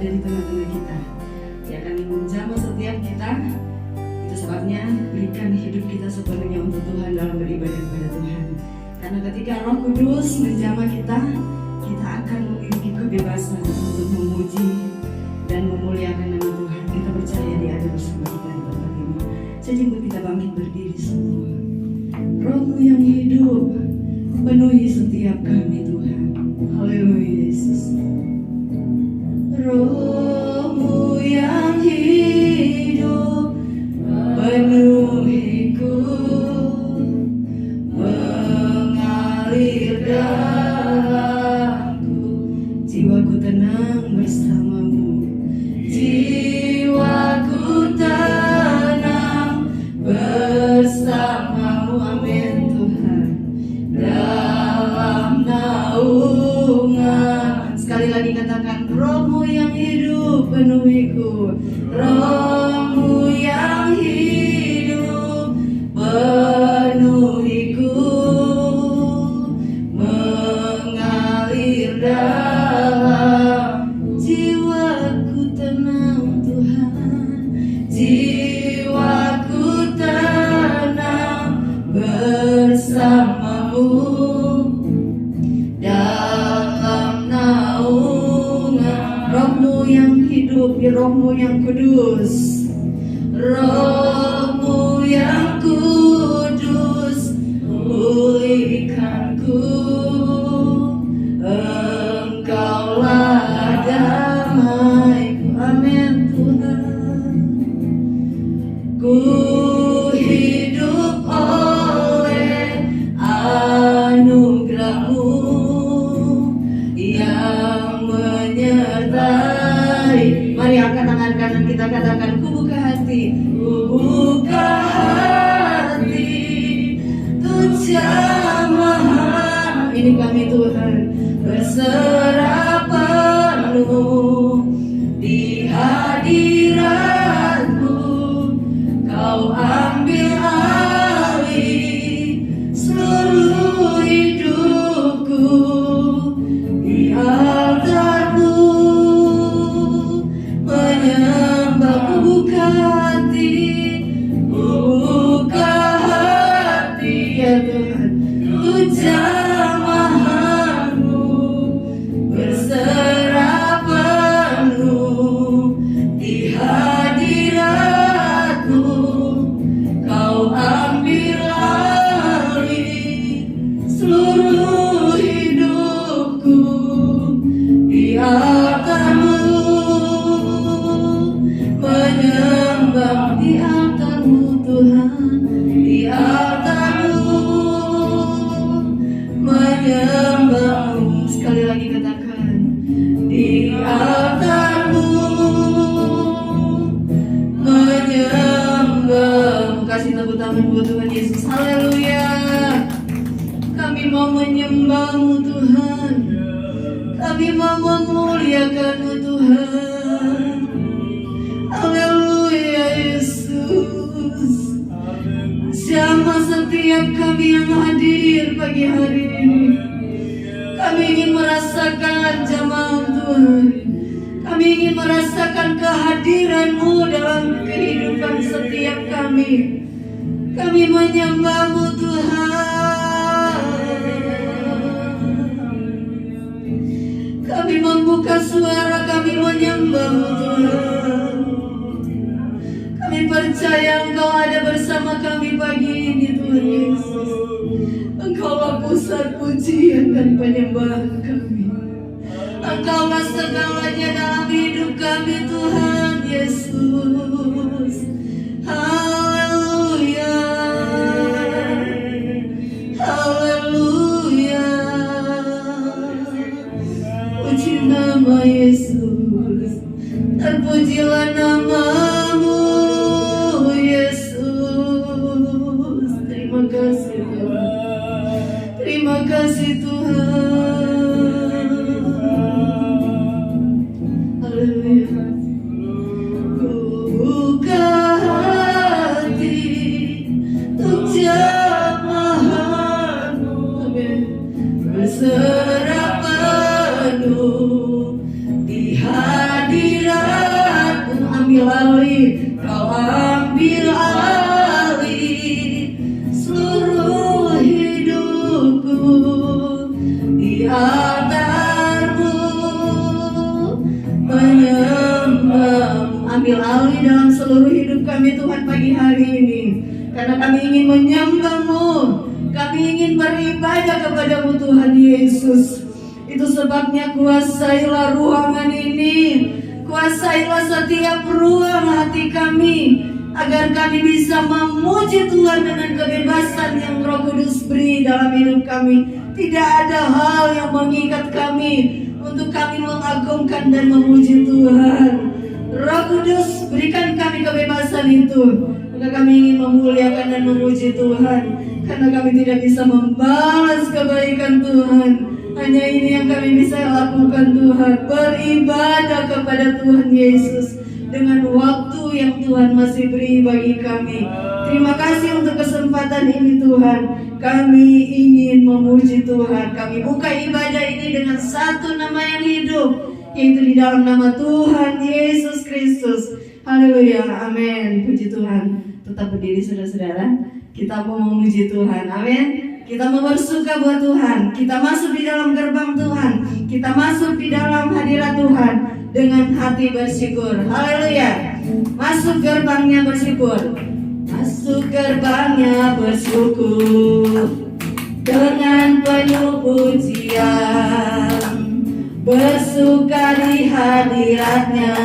ada di tengah-tengah kita. Dia akan menjamah setiap kita. Itu sebabnya berikan hidup kita sepenuhnya untuk Tuhan dalam beribadah kepada Tuhan. Karena ketika Roh Kudus menjamah kita, kita akan memiliki kebebasan untuk memuji dan memuliakan nama Tuhan. Kita percaya Dia ada bersama kita di tempat ini. Jadi kita bangkit berdiri semua. Roh-Mu yang hidup penuhi setiap kami Tuhan. Haleluya Yesus. Roh-Mu yang hidup penuhiku, mengalir dalamku, jiwaku tenang bersamamu, jiwaku tenang bersamamu. Amin Tuhan. Dalam naungan, sekali lagi katakan, Roh-Mu yang hidup penuhiku, Roh-Mu yang hidup penuhiku, mengalir dalam jiwaku tenang Tuhan, jiwaku tenang bersamamu. Dalam naungan, Roh-Mu yang hidup, Roh-Mu yang kudus, Roh-Mu yang kudus, pulihkanku. Engkaulah damaiku. Amin Tuhan. Ku hidup oleh anugerah-Mu yang menyertai. Mari angkat tangan kanan kita, katakan, ku buka hati, ku buka hati, untuk jamahan ini kami Tuhan, berserah penuh di hadirat-Mu. Kau ambil alih seluruh hidupku di altar-Mu, menyembah. Ku buka hati, ku buka hati ya Tuhan, untuk jamahan-Mu, berserah penuh di hadirat-Mu. Kau ambil alih seluruh hidupku di altar-Mu, menyembah di altar-Mu Tuhan, di altar-Mu, menyembah-Mu. Sekali lagi katakan, di altar-Mu, menyembah-Mu. Kasih tepuk tangan buat Tuhan Yesus. Haleluya. Kami mau menyembah-Mu Tuhan, kami mau memuliakan-Mu Tuhan. Haleluya Yesus. Jamah setiap kami yang hadir pagi hari ini. Kami ingin merasakan jamaah Tuhan. Kami ingin merasakan kehadiran-Mu dalam kehidupan setiap kami. Kami menyembah-Mu Tuhan. Kami membuka suara, kami menyembah-Mu Tuhan. Kami percaya Engkau ada bersama kami pagi ini Tuhan Yesus. Engkaulah pusat pujian dan penyembahan kami. Engkaulah segalanya dalam hidup kami Tuhan Yesus. Haleluya, haleluya. Puji nama Yesus, terpujilah nama-Mu Yesus. Terima kasih Tuhan, terima kasih Tuhan. Haleluya. Ku buka hati untuk jamahan-Mu. Amin. Berserah penuh di hadirat altarmu, menyembahmu. Ambil alih dalam seluruh hidup kami Tuhan pagi hari ini, karena kami ingin menyembahmu, kami ingin beribadah kepadamu Tuhan Yesus. Itu sebabnya kuasailah ruangan ini, kuasailah setiap ruang hati kami, agar kami bisa memuji Tuhan dengan kebebasan yang Roh Kudus beri dalam hidup kami. Tidak ada hal yang mengikat kami untuk kami mengagungkan dan memuji Tuhan. Roh Kudus, berikan kami kebebasan itu, maka kami ingin memuliakan dan memuji Tuhan, karena kami tidak bisa membalas kebaikan Tuhan. Hanya ini yang kami bisa lakukan Tuhan, beribadah kepada Tuhan Yesus dengan waktu yang Tuhan masih beri bagi kami. Terima kasih untuk kesempatan ini Tuhan. Kami ingin memuji Tuhan. Kami buka ibadah ini dengan satu nama yang hidup, yaitu di dalam nama Tuhan Yesus Kristus. Haleluya, amin. Puji Tuhan. Tetap berdiri saudara-saudara. Kita mau memuji Tuhan, amin. Kita mau bersuka buat Tuhan. Kita masuk di dalam gerbang Tuhan. Kita masuk di dalam hadirat Tuhan dengan hati bersyukur. Haleluya. Masuk gerbangnya bersyukur. Masuk gerbangnya bersyukur dengan penuh pujian, bersuka di hadiratnya,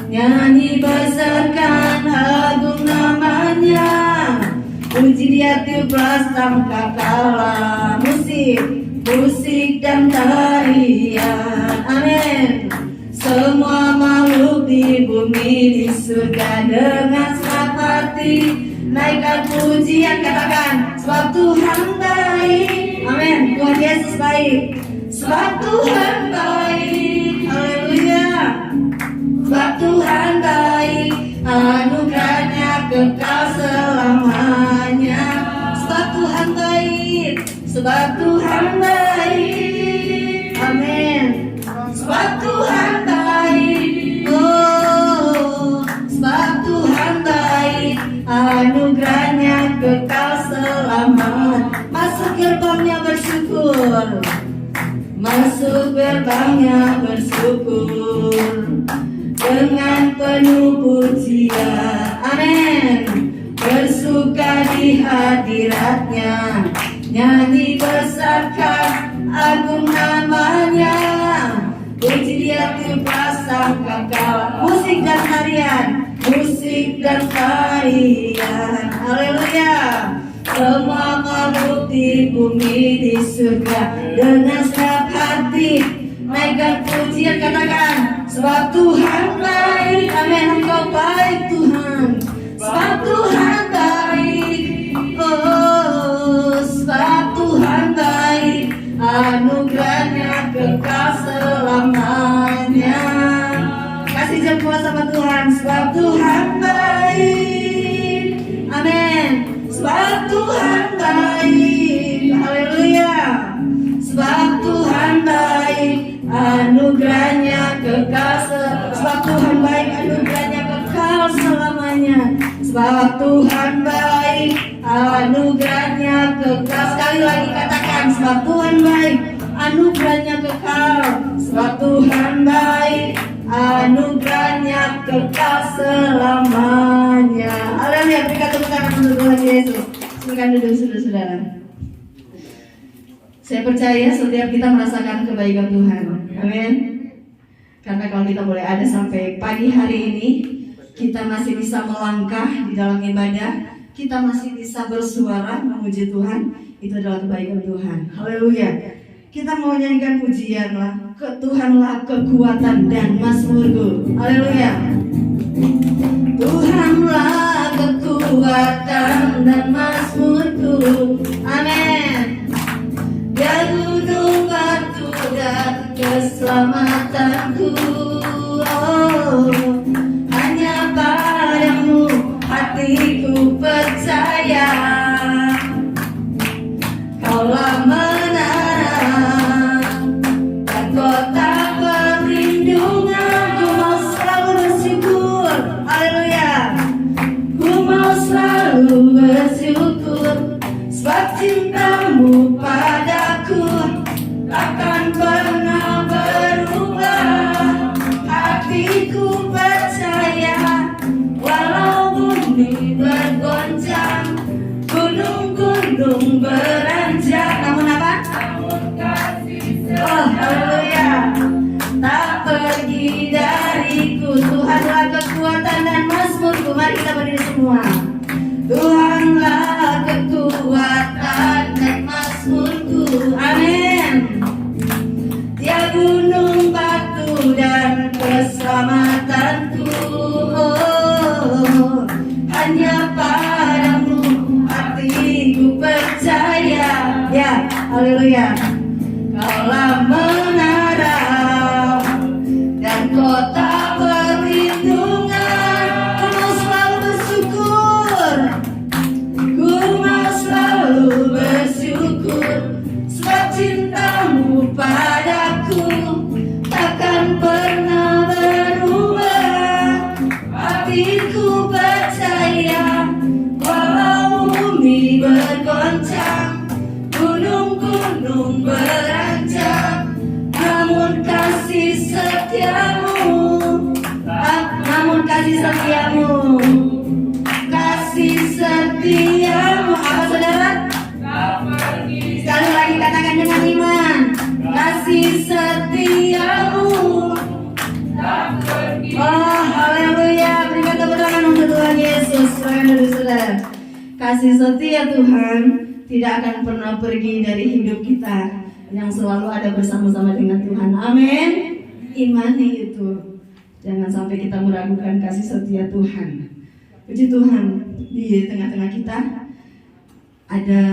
nyanyi besarkan agung namanya. Puji dia tiup sangka kala, musik dan tarian, amin. Semua makhluk di bumi di surga dengan senang hati naikkan pujian, katakan sebab Tuhan baik, amin. Tuhan Yesus baik, sebab Tuhan baik, haleluya. Sebab Tuhan baik, anugerahnya kekal selamanya. Sebab Tuhan baik, sebab Tuhan baik, amin. Sebab Tuhan baik, oh, sebab Tuhan baik, anugerahnya kekal selamanya. Masuk gerbangnya bersyukur, masuk gerbangnya bersyukur dengan penuh pujian, amin. Bersuka di hadiratnya, nyanyi besarkan agung namanya. Puji dia tiup sangka kala, musik dan tarian, musik dan tarian, haleluya. Semua makhluk di bumi di surga dengan senang hati naikkan pujian, katakan sebab Tuhan baik, amin. Engkau baik Tuhan, sebab Tuhan baik, oh, sebab Tuhan baik, anugerahnya kekal selamanya. Kasih jempol sama Tuhan, sebab Tuhan baik, amin. Sebab Tuhan baik, haleluya. Sebab Tuhan baik, anugerahnya kekal sebab Tuhan baik, anugerahnya kekal selamanya. Sebab Tuhan baik, anugerahnya kekal. Sekali lagi katakan, sebab Tuhan baik, anugerahnya kekal. Sebab Tuhan baik, anugerahnya kekal selamanya. Haleluya. Berikan tepuk tangan untuk Tuhan Yesus. Silakan duduk saudara-saudara. Saya percaya setiap kita merasakan kebaikan Tuhan, amin. Karena kalau kita boleh ada sampai pagi hari ini, kita masih bisa melangkah di dalam ibadah, kita masih bisa bersuara memuji Tuhan, itu adalah kebaikan Tuhan. Haleluya. Kita mau nyanyikan pujian lah, Tuhanlah kekuatan dan mazmurku. Haleluya. Tuhanlah kekuatan dan mazmurku, amin. Dia gunung batu dan keselamatanku, oh, hanya padamu hatiku percaya. Kaulah menara dan kota perlindungan. Ku mau selalu bersyukur, haleluya. Ku mau selalu bersyukur, sebab cintamu padaku takkan Oh, haleluya. Tak pergi dariku, Tuhanlah kekuatan dan mazmurku. Mari kita berdiri semua. Tuhanlah kekuatan dan mazmurku. Amin. Dia gunung batu dan keselamatanku. Oh, hanya padamu hatiku percaya. Ya, haleluya. Kaulah menara dan kota perlindungan. Ku mau selalu bersyukur. Ku mau selalu bersyukur. Sebab cintamu padaku takkan pernah berubah. Hatiku percaya walau bumi bergoncang, gunung-gunung beranjak, namun kasih setiamu, kasih setiamu, apa saudara? Sekali lagi katakan dengan iman, kasih setiamu. Oh, haleluya, berikan tepuk tangan untuk Tuhan Yesus. Saudara, kasih setia Tuhan tidak akan pernah pergi dari hidup kita, yang selalu ada bersama-sama dengan Tuhan. Amin. Imani itu, jangan sampai kita meragukan kasih setia Tuhan. Puji Tuhan, di tengah-tengah kita ada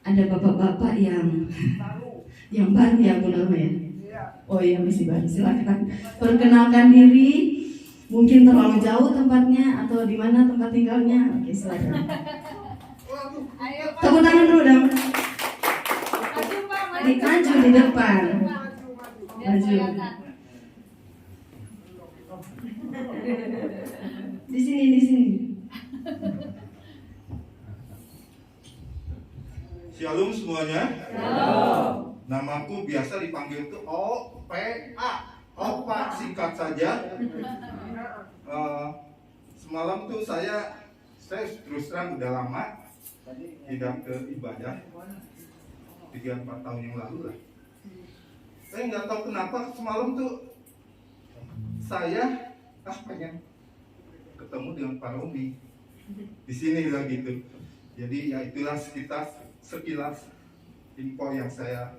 bapak-bapak yang baru ya, Bu Norma ya. Oh iya, masih baru. Silakan perkenalkan diri. Mungkin terlalu jauh tempatnya atau di mana tempat tinggalnya. Oke, silakan. Tepuk tangan dulu dong. Maju di depan. Maju. Di sini. Shalom semuanya. Shalom. Namaku biasa dipanggil tuh OPA. Opa, singkat saja. Semalam tuh saya terus terang udah lama tidak ke ibadah, 3-4 tahun yang lalu lah. Saya nggak tahu kenapa semalam tuh saya pengen ketemu dengan Pak Romi di sini lah gitu. Jadi ya itulah sekilas info yang saya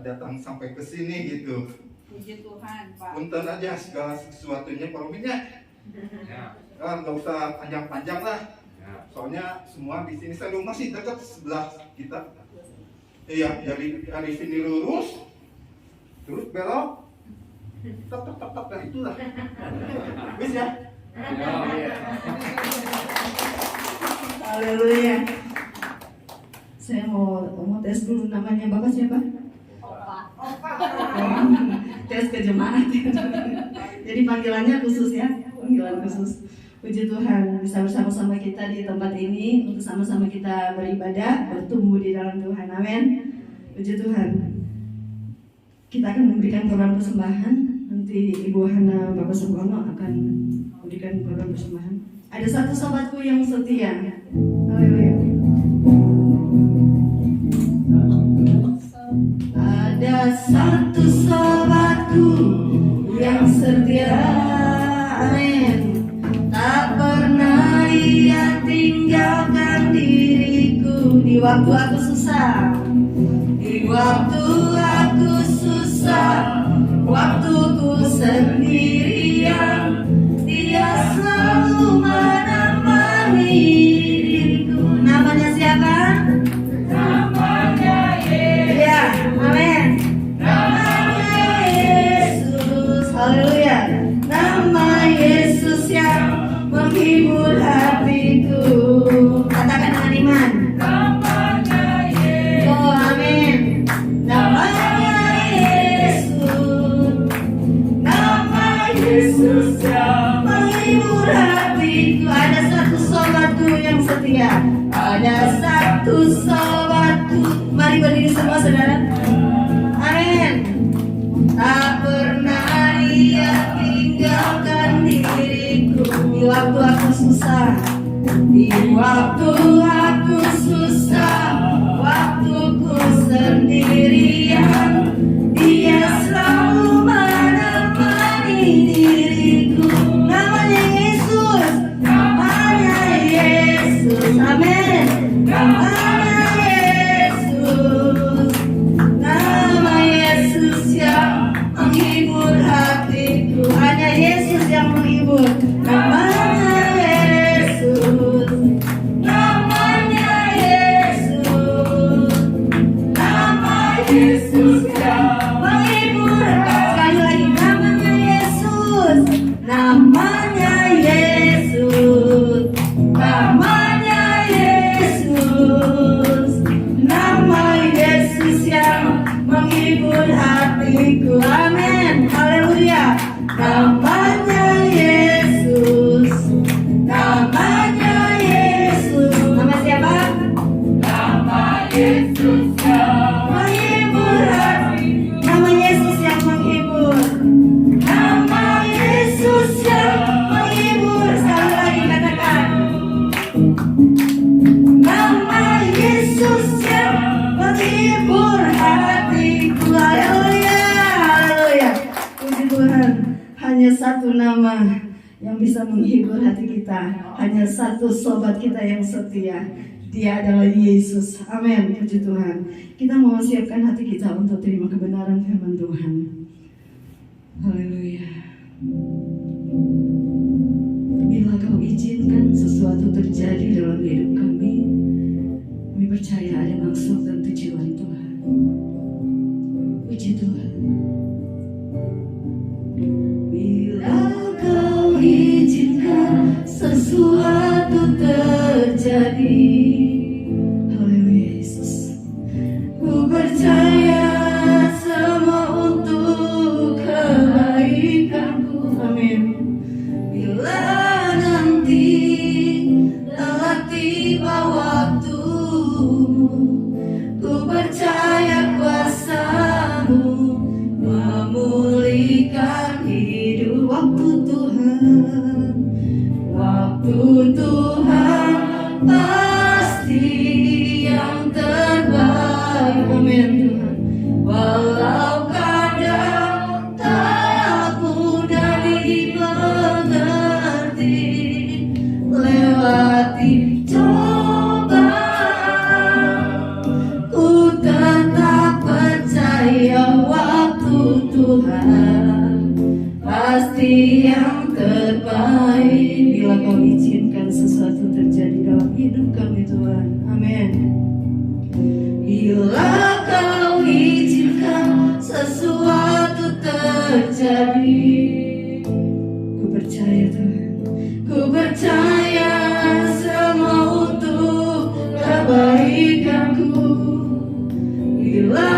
datang sampai ke sini gitu. Puji Tuhan, Pak. Punten aja segala sesuatunya Pak Rominya. Ya. Nggak usah panjang-panjang lah. Ya. Soalnya semua di sini saya rumah sih dekat sebelah kita. Iya, dari sini lurus, terus belok, tak, dan itulah. Bis ya. Haleluya. Saya mau tes dulu, namanya Bapak siapa? Opa. Tes ke jemaat. Jadi panggilannya khusus ya, panggilan khusus. Puji Tuhan bisa bersama-sama kita di tempat ini untuk sama-sama kita beribadah, bertumbuh di dalam Tuhan. Amin. Puji Tuhan. Kita akan memberikan program persembahan. Nanti Ibu Hana, Bapak Sungkono akan memberikan program persembahan. Ada satu sobatku yang setia. Haleluya. Ada satu sobatku yang setia. Amin. Tak pernah ia tinggalkan diriku di waktu aku susah. Di waktu aku susah, waktuku sendirian, dia selalu menemani diriku. Namanya siapa? Namanya Yesus. Ya, amin. Namanya Yesus. Haleluya. Nama Yesus yang menghibur hatiku. Katakan dengan iman. Namanya Yesus. Oh, amin. Namanya Yesus. Nama Yesus yang menghibur hatiku. Ada satu sobatku yang setia. Ada satu sobatku. Mari berdiri semua saudara. Amin. Tak pernah ia tinggalkan diriku di waktu aku susah. Di waktu aku susah, waktuku sendiri. Yesus yang menghibur. Sekali lagi, namanya Yesus, namanya Yesus, namanya Yesus, nama Yesus yang menghibur hatiku. Amin, haleluya. Namanya Yesus, namanya Yesus. Nama siapa? Nama Yesus yang menghibur hati. Nama Yesus yang menghibur. Nama Yesus yang menghibur. Sekali lagi katakan. Nama Yesus yang menghibur hatiku. Haleluya, haleluya. Puji Tuhan. Hanya satu nama yang bisa menghibur hati kita. Hanya satu sobat kita yang setia. Dia adalah Yesus. Amin. Puji Tuhan. Kita mau siapkan hati kita untuk terima kebenaran firman Tuhan. Haleluya. Bila kau izinkan sesuatu terjadi dalam hidup kami percaya ada maksud dan tujuan Tuhan. Puji Tuhan. Bila kau izinkan sesuatu terjadi, haleluya Yesus, ku percaya semua untuk kebaikanku. Amin. Bila nanti telah tiba waktumu, ku percaya kuasa-Mu memulihkan hidup. Waktu Tuhan, waktu Tuhan pasti yang terbaik. Amin Tuhan. Walau kadang tak mudah dimengerti, lewati cobaan, ku tetap percaya waktu Tuhan pasti yang terbaik. Bila kau izinkan sesuatu terjadi dalam hidup kami Tuhan. Amin. Bila kau izinkan sesuatu terjadi, ku percaya Tuhan, ku percaya semua untuk kebaikanku. Bila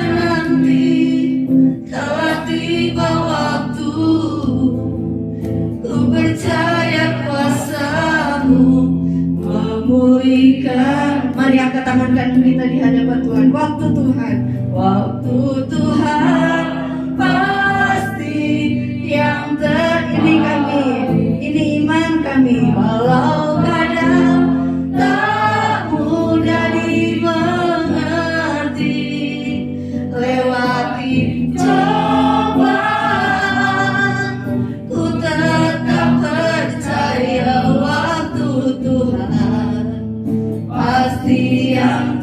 nanti telah tiba waktu, ku percaya kuasa-Mu memulihkan. Mari angkat tangan kanan kita di hadapan Tuhan. Waktu Tuhan, waktu Tuhan pasti yang ini kami, ini iman kami. Walau kadang tak mudah dimengerti, lewati cobaan, ku tetap percaya waktu Tuhan pasti yang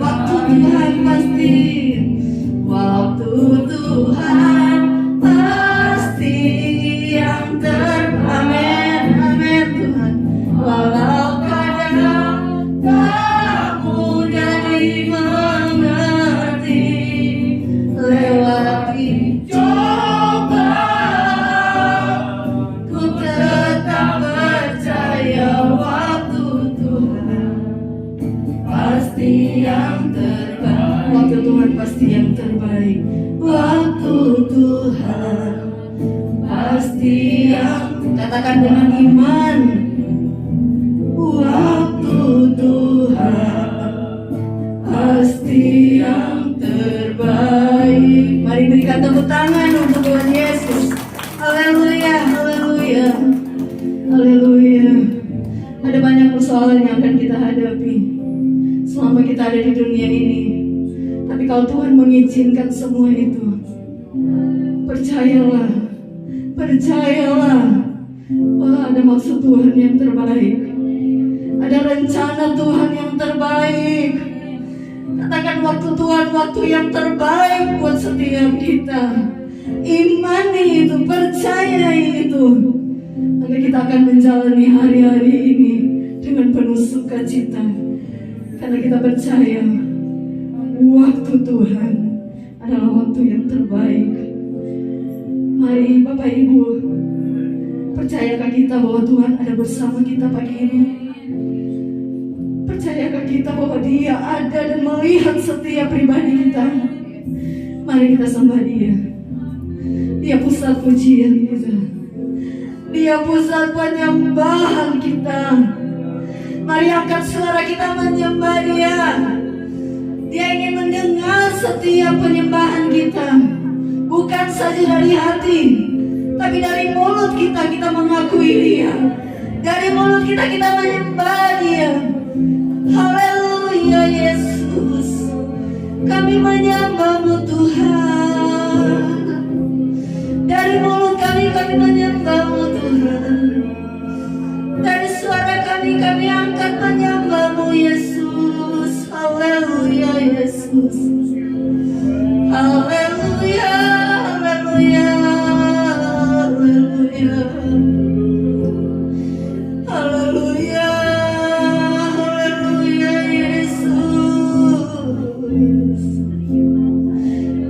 waktu Tuhan pasti, waktu Tuhan pasti yang amin, amin Tuhan. Walau kadang tak mudah dimengerti, lewati cobaan, ku tetap percaya waktu Tuhan pasti yang terbaik. Waktu Tuhan pasti yang terbaik. Waktu Tuhan pasti yang, katakan dengan iman. Waktu Tuhan pasti yang terbaik. Mari berikan tepuk tangan untuk Tuhan Yesus. Haleluya, haleluya, haleluya. Ada banyak persoalan yang akan kita hadapi selama kita ada di dunia ini. Tapi kalau Tuhan mengizinkan semua itu, percayalah, percayalah bahwa ada maksud Tuhan yang terbaik, ada rencana Tuhan yang terbaik. Katakan waktu Tuhan, waktu yang terbaik buat setiap kita. Imani itu, percayai itu, maka kita akan menjalani hari-hari ini dengan penuh sukacita, karena kita percaya waktu Tuhan adalah waktu yang terbaik. Mari Bapak Ibu, percayakah kita bahwa Tuhan ada bersama kita pagi ini? Percayakah kita bahwa Dia ada dan melihat setiap pribadi kita? Mari kita sembah Dia. Dia pusat pujian kita. Dia pusat penyembahan kita. Mari angkat suara kita menyembah Dia. Dia ingin mendengar setiap penyembahan kita. Bukan saja dari hati, tapi dari mulut kita mengakui Dia. Dari mulut kita menyembah Dia. Haleluya Yesus, kami menyembah-Mu Tuhan. Dari mulut kami menyembah-Mu Tuhan. Dari suara kami angkat menyembah-Mu Yesus. Haleluya Yesus. Haleluya, haleluya, haleluya. Haleluya, haleluya Yesus.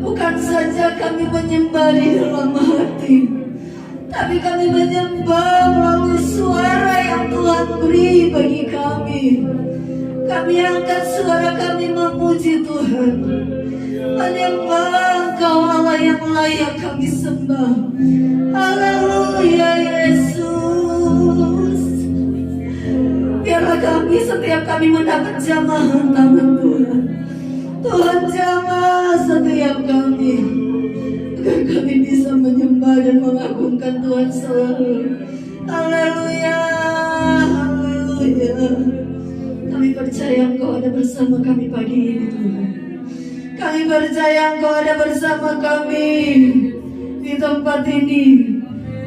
Bukan saja kami menyembah di dalam hati, tapi kami menyembah melalui suara yang Tuhan beri bagi kami. Kami angkat suara kami memuji Tuhan, menyembah Engkau Allah yang layak kami sembah. Haleluya Yesus. Biarlah kami setiap kami mendapat jamahan tangan Tuhan. Tuhan jamah setiap kami, agar kami bisa menyembah dan mengagungkan Tuhan selalu. Haleluya, haleluya. Kami percaya Engkau ada bersama kami pagi ini Tuhan. Kami percaya Engkau ada bersama kami di tempat ini.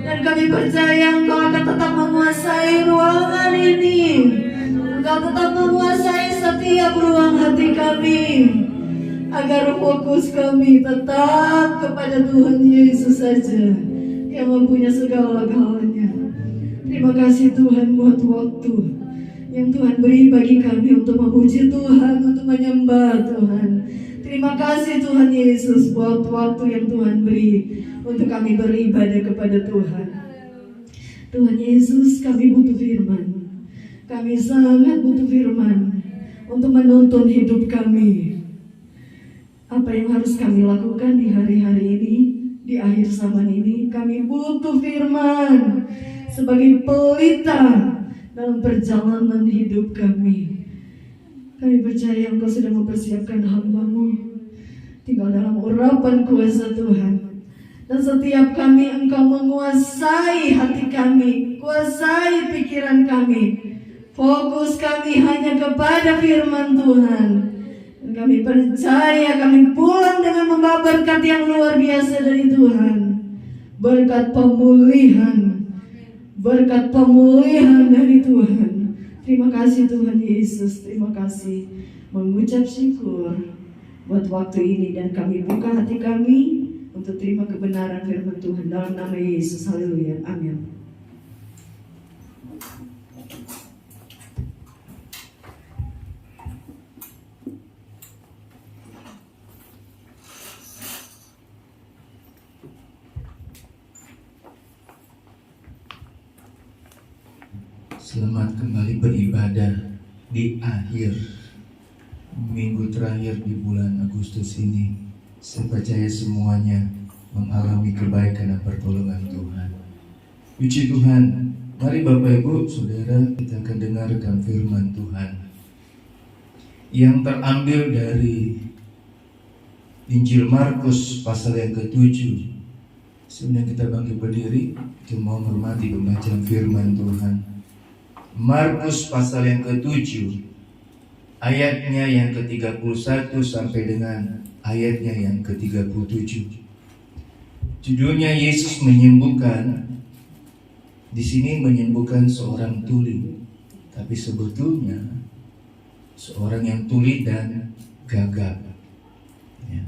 Dan kami percaya Engkau akan tetap menguasai ruangan ini. Engkau tetap menguasai setiap ruang hati kami, agar fokus kami tetap kepada Tuhan Yesus saja, yang mempunyai segala-galanya. Terima kasih Tuhan buat waktu yang Tuhan beri bagi kami untuk memuji Tuhan, untuk menyembah Tuhan. Terima kasih Tuhan Yesus buat waktu yang Tuhan beri untuk kami beribadah kepada Tuhan. Tuhan Yesus, kami butuh firman. Kami sangat butuh firman untuk menuntun hidup kami. Apa yang harus kami lakukan di hari-hari ini, di akhir zaman ini? Kami butuh firman sebagai pelita dalam perjalanan hidup kami. Kami percaya Engkau sudah mempersiapkan hamba-Mu, tinggal dalam urapan kuasa Tuhan. Dan setiap kami Engkau menguasai hati kami, kuasai pikiran kami. Fokus kami hanya kepada firman Tuhan. Dan kami percaya kami pulang dengan membawa berkat yang luar biasa dari Tuhan. Berkat pemulihan dari Tuhan. Terima kasih Tuhan Yesus, terima kasih. Mengucap syukur buat waktu ini, dan kami buka hati kami untuk terima kebenaran firman Tuhan dalam nama Yesus. Haleluya, amin. Selamat kembali beribadah di akhir minggu terakhir di bulan Agustus ini. Saya percaya semuanya mengalami kebaikan dan pertolongan Tuhan. Puji Tuhan. Mari Bapak Ibu Saudara, kita akan dengarkan firman Tuhan yang terambil dari Injil Markus pasal yang ke-7. Sebelum kita bangkit berdiri, kita mau menghormati pembacaan firman Tuhan. Markus pasal yang ke-7, ayatnya yang ke-31 sampai dengan ayatnya yang ke-37. Judulnya Yesus menyembuhkan. Di sini menyembuhkan seorang tuli, tapi sebetulnya seorang yang tuli dan gagap. Ya.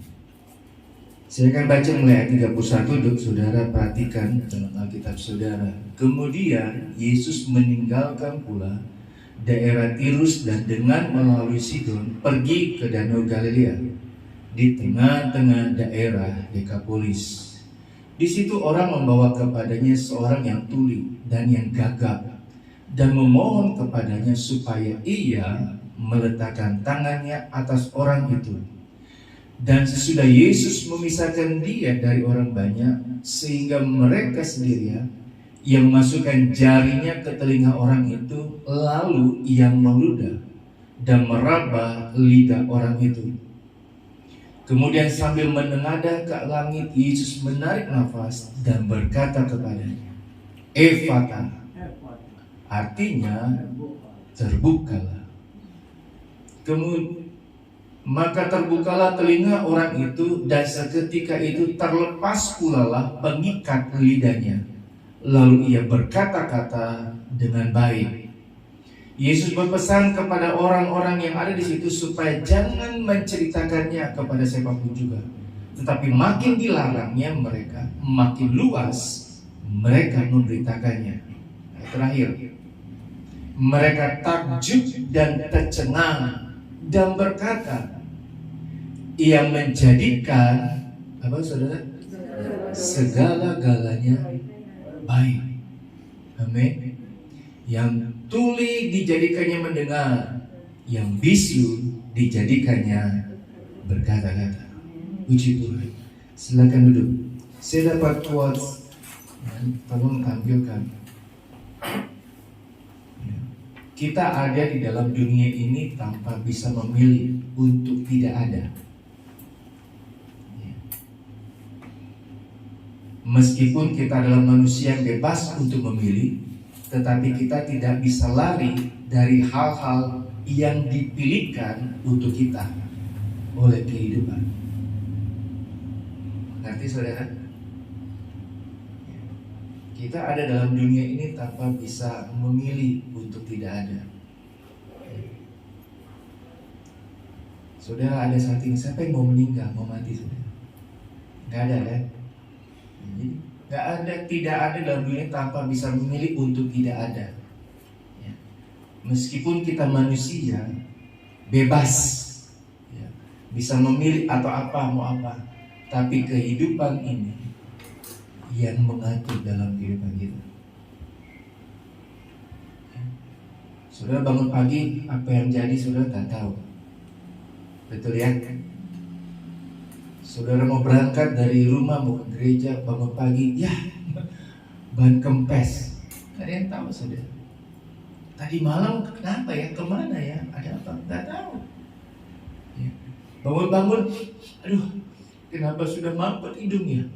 Saya akan baca mulai ayat 31, untuk saudara perhatikan dalam Alkitab saudara. Kemudian Yesus meninggalkan pula daerah Tirus dan dengan melalui Sidon pergi ke Danau Galilea. di tengah-tengah daerah Dekapolis. Di situ orang membawa kepadanya seorang yang tuli dan yang gagap dan memohon kepadanya supaya ia meletakkan tangannya atas orang itu. Dan sesudah Yesus memisahkan dia dari orang banyak, sehingga mereka sendirian yang memasukkan jarinya ke telinga orang itu, lalu ia meludah dan meraba lidah orang itu. Kemudian sambil menengadah ke langit, Yesus menarik nafas dan berkata kepadanya, Efata, artinya terbukalah. Maka terbukalah telinga orang itu, dan seketika itu terlepas pulalah pengikat lidahnya. Lalu ia berkata-kata dengan baik. Yesus berpesan kepada orang-orang yang ada di situ supaya jangan menceritakannya kepada siapapun juga. Tetapi makin dilarangnya mereka, makin luas mereka memberitakannya. Nah, terakhir, mereka takjub dan tercengang dan berkata, ia menjadikan apa saudara? Segala-galanya baik. Amin. Yang tuli dijadikannya mendengar, yang bisu dijadikannya berkata-kata. Puji Tuhan. Silakan duduk. Saya dapat quotes, tolong tampilkan. Kita ada di dalam dunia ini tanpa bisa memilih untuk tidak ada. Meskipun kita adalah manusia yang bebas untuk memilih, tetapi kita tidak bisa lari dari hal-hal yang dipilihkan untuk kita oleh kehidupan. Ngerti saudara? Kita ada dalam dunia ini tanpa bisa memilih untuk tidak ada. Saudara, ada saat ini siapa yang mau meninggal, mau mati saudara? Gak ada kan? Jadi gak ada, tidak ada dalam dunia tanpa bisa memilih untuk tidak ada. Ya. Meskipun kita manusia bebas, ya, bisa memilih atau apa mau apa, tapi kehidupan ini yang mengatur dalam kehidupan kita. Ya. Saudara bangun pagi, apa yang jadi saudara tak tahu. Betul ya? Saudara mau berangkat dari rumah mau ke gereja, bangun pagi, ya ban kempes. Gak ada yang tahu saudara. Tadi malam kenapa ya, kemana ya, ada apa, gak tahu. Ya. Bangun-bangun, aduh, kenapa sudah mampet hidungnya.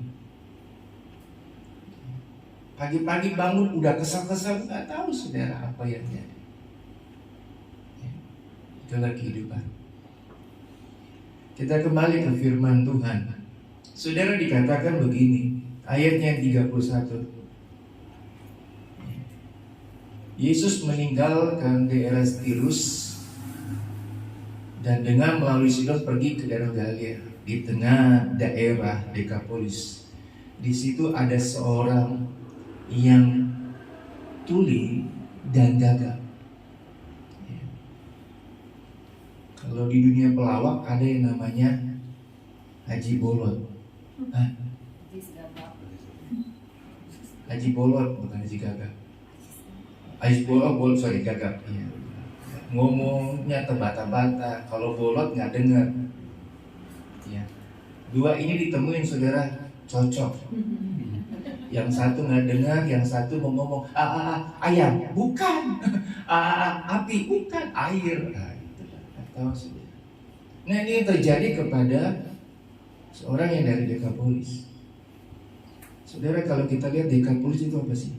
Pagi-pagi bangun udah kesal-kesal, gak tahu saudara apa yang jadi. Ya. Itulah kehidupan. Kita kembali ke firman Tuhan. Saudara, dikatakan begini, ayatnya 31. Yesus meninggalkan daerah Tirus dan dengan melalui Sidon pergi ke daerah Galilea, di tengah daerah Dekapolis. Di situ ada seorang yang tuli dan gagap. Kalau di dunia pelawak ada yang namanya Haji Bolot. Haji Bolot bukan Haji Gagap. Haji Bolot, gagap. Ya. Ngomongnya terbata-bata. Kalau bolot nggak dengar. Ya. Dua ini ditemuin saudara cocok. Yang satu nggak dengar, yang satu mau ngomong ayam, bukan. Api, bukan. Air. Nah, ini terjadi kepada seorang yang dari Dekapolis. Saudara, kalau kita lihat Dekapolis itu apa sih?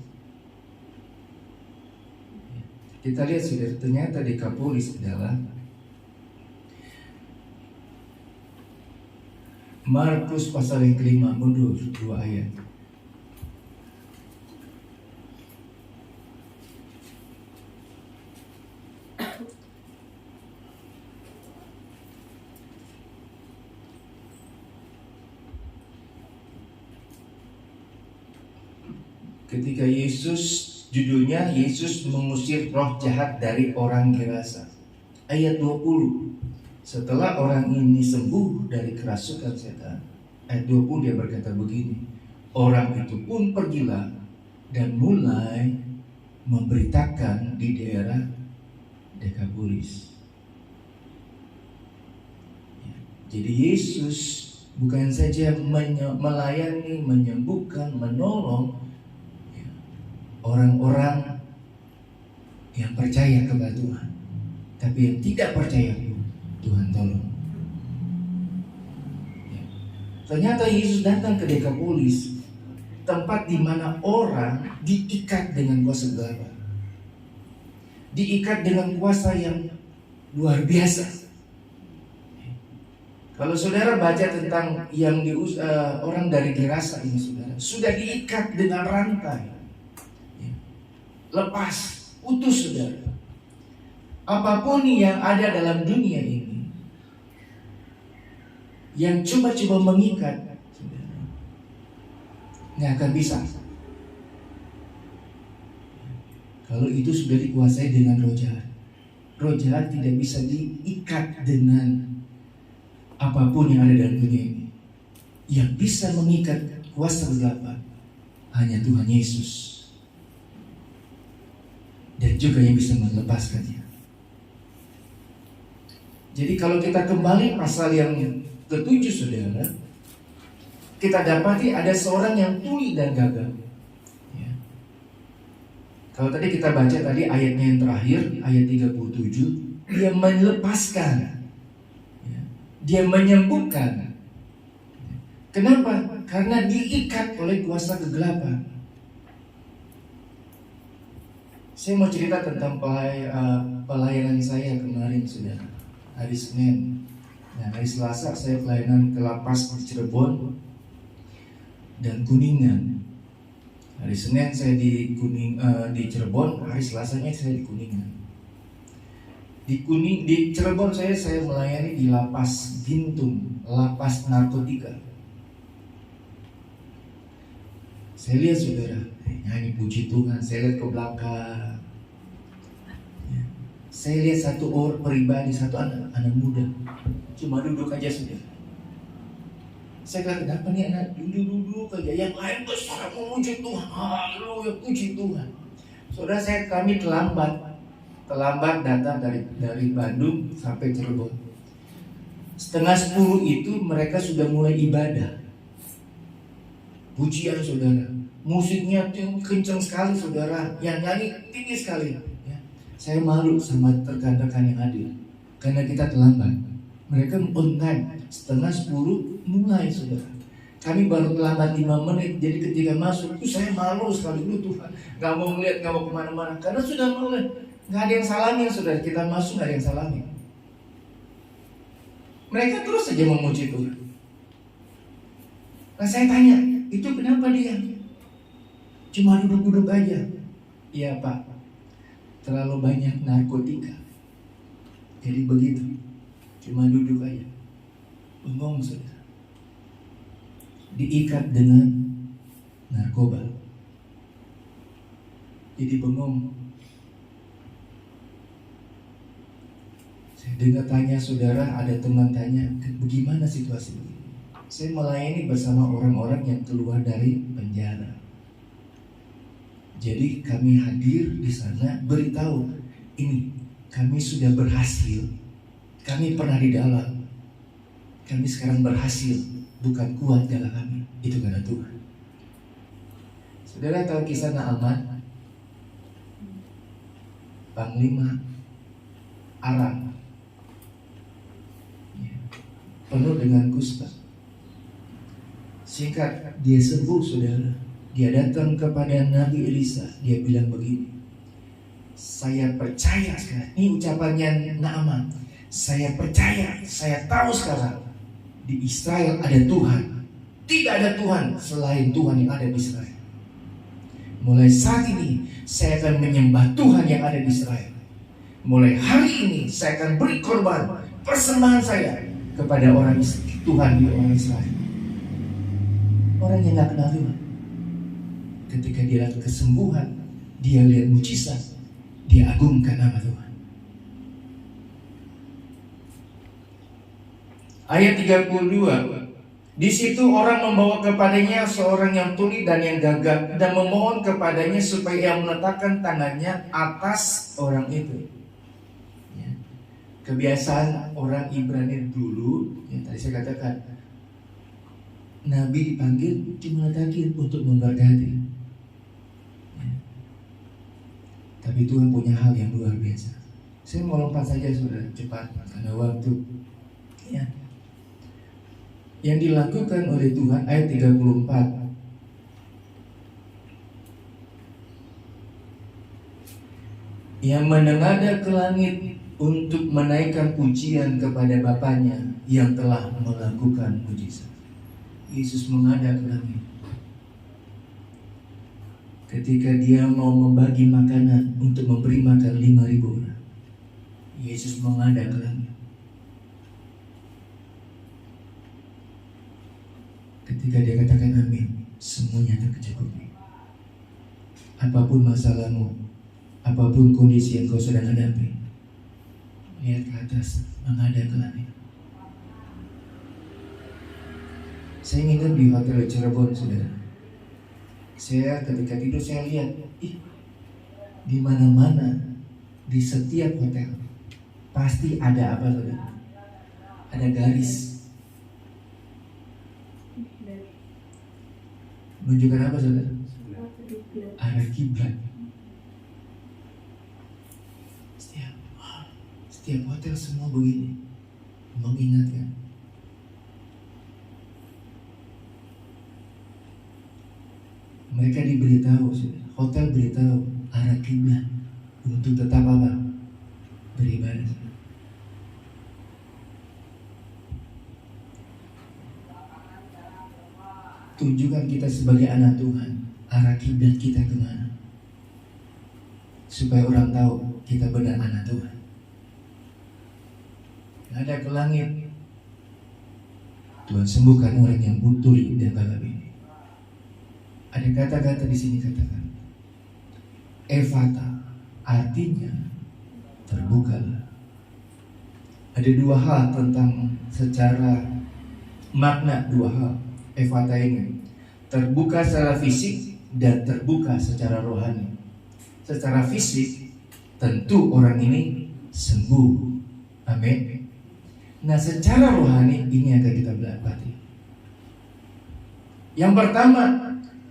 Kita lihat saudara, ternyata Dekapolis adalah Markus pasal yang kelima, mundur 2 ayat. Ketika judulnya Yesus mengusir roh jahat dari orang Gerasa. Ayat 20. Setelah orang ini sembuh dari kerasukan setan, ayat 20 dia berkata begini, orang itu pun pergilah dan mulai memberitakan di daerah Dekapolis. Jadi Yesus bukan saja melayani, menyembuhkan, menolong orang-orang yang percaya kepada Tuhan, tapi yang tidak percaya pun Tuhan tolong. Ternyata Yesus datang ke Dekapolis, tempat di mana orang diikat dengan kuasa gelap, diikat dengan kuasa yang luar biasa. Kalau saudara baca tentang yang orang dari Gerasa ini, saudara, sudah diikat dengan rantai, lepas, utus, saudara. Apapun yang ada dalam dunia ini yang coba-coba mengikat, saudara, nggak akan bisa. Kalau itu sudah dikuasai dengan roh jahat. Roh jahat tidak bisa diikat dengan apapun yang ada dalam dunia ini. Yang bisa mengikat kuasa kegelapan hanya Tuhan Yesus, dan juga yang bisa melepaskannya. Jadi kalau kita kembali pasal yang ke-7, saudara, kita dapati ada seorang yang tuli dan gagah. Ya. Kalau tadi kita baca tadi ayatnya yang terakhir, ayat 37, dia melepaskan, ya, dia menyembuhkan. Kenapa? Karena diikat oleh kuasa kegelapan. Saya mau cerita tentang pelayanan saya kemarin, saudara. Hari Senin, nah hari Selasa saya pelayanan ke lapas di Cirebon dan Kuningan. Hari Senin saya di Cirebon, hari Selasanya saya di Kuningan. Di Cirebon saya melayani di lapas Gintung, lapas narkotika. Saya lihat, saudara, nyanyi puji Tuhan, saya lihat ke belakang. Saya lihat satu orang pribadi, satu anak muda, cuma duduk aja, saudara. Saya kata, kenapa nih anak duduk aja, yang lain besar memuji Tuhan, haleluya, puji Tuhan. Saudara, kami terlambat datang dari Bandung sampai Cirebon. 9:30 itu mereka sudah mulai ibadah. Pujian, saudara, musiknya kencang sekali, saudara, yang nyanyi tinggi sekali. Ya. Saya malu sama rekan-rekan yang hadir karena kita terlambat. Mereka on time, 9:30 mulai, saudara. Kami baru terlambat 5 menit. Jadi ketika masuk itu saya malu sekali, Tuhan, nggak mau ngeliat, nggak mau kemana-mana karena sudah mulai. Nggak ada yang salamin, saudara. Kita masuk nggak ada yang salamin. Mereka terus saja memuji Tuhan. Nah, saya tanya, itu kenapa dia cuma duduk-duduk aja? Iya, Pak, terlalu banyak narkotika. Jadi begitu, cuma duduk aja. Bengong, saudara. Diikat dengan narkoba. Jadi bengong. Saya dengar tanya, saudara, ada teman tanya, bagaimana situasi ini? Saya melayani bersama orang-orang yang keluar dari penjara. Jadi kami hadir di sana, beritahu, ini kami sudah berhasil. Kami pernah di dalam. Kami sekarang berhasil, bukan kuat dalam kami. Itu karena Tuhan. Saudara tahu kisah Naaman, Panglima Aram, penuh dengan kusta. Singkat, dia sembuh, saudara. Dia datang kepada Nabi Elisa. Dia bilang begini, saya percaya sekarang. Ini ucapannya Naaman. Saya percaya, saya tahu sekarang di Israel ada Tuhan. Tidak ada Tuhan selain Tuhan yang ada di Israel. Mulai saat ini saya akan menyembah Tuhan yang ada di Israel. Mulai hari ini saya akan beri korban persembahan saya kepada orang Tuhan di orang Israel. Orang yang gak kenal Tuhan, ketika dia lihat kesembuhan, dia lihat mujizat, dia agungkan nama Tuhan. Ayat 32. Di situ orang membawa kepadanya seorang yang tuli dan yang gagap dan memohon kepadanya supaya ia meletakkan tangannya atas orang itu. Ya. Kebiasaan orang Ibrani dulu, yang tadi saya katakan, Nabi dipanggil cuma letakin untuk memberkati. Ya. Tapi Tuhan punya hal yang luar biasa. Saya mau lompat saja sudah cepat karena waktu. Ya. Yang dilakukan oleh Tuhan ayat 34. Yang menengadah ke langit untuk menaikkan pujian kepada Bapanya yang telah melakukan mujizat. Yesus menghadap ke langit. Ketika dia mau membagi makanan untuk memberi makan 5.000 orang, Yesus menghadap ke langit. Ketika dia katakan amin, semuanya tercukupi. Apapun masalahmu, apapun kondisi yang kau sedang hadapi, lihat ke atas, menghadap ke langit. Saya nginep di hotel Cirebon, saudara. Saya ketika tidur saya lihat, di mana-mana, di setiap hotel pasti ada apa, saudara? Ada garis. Menunjukkan apa, saudara? Arah kiblat. Setiap hotel semua begini, mengingatkan. Mereka diberitahu, saudara. Hotel beritahu arah kiblat untuk tetap apa? Beribadah. Tunjukkan kita sebagai anak Tuhan, arah kiblat kita kemana, supaya orang tahu kita benar anak Tuhan. Ada ke langit, Tuhan sembuhkan orang yang tuli dan gagap ini. Ada kata-kata di sini katakan, Ephata, artinya terbukalah. Ada dua hal tentang secara makna, dua hal. Ephata ini terbuka secara fisik dan terbuka secara rohani. Secara fisik tentu orang ini sembuh, amin. Nah, secara rohani ini akan kita dapati. Yang pertama,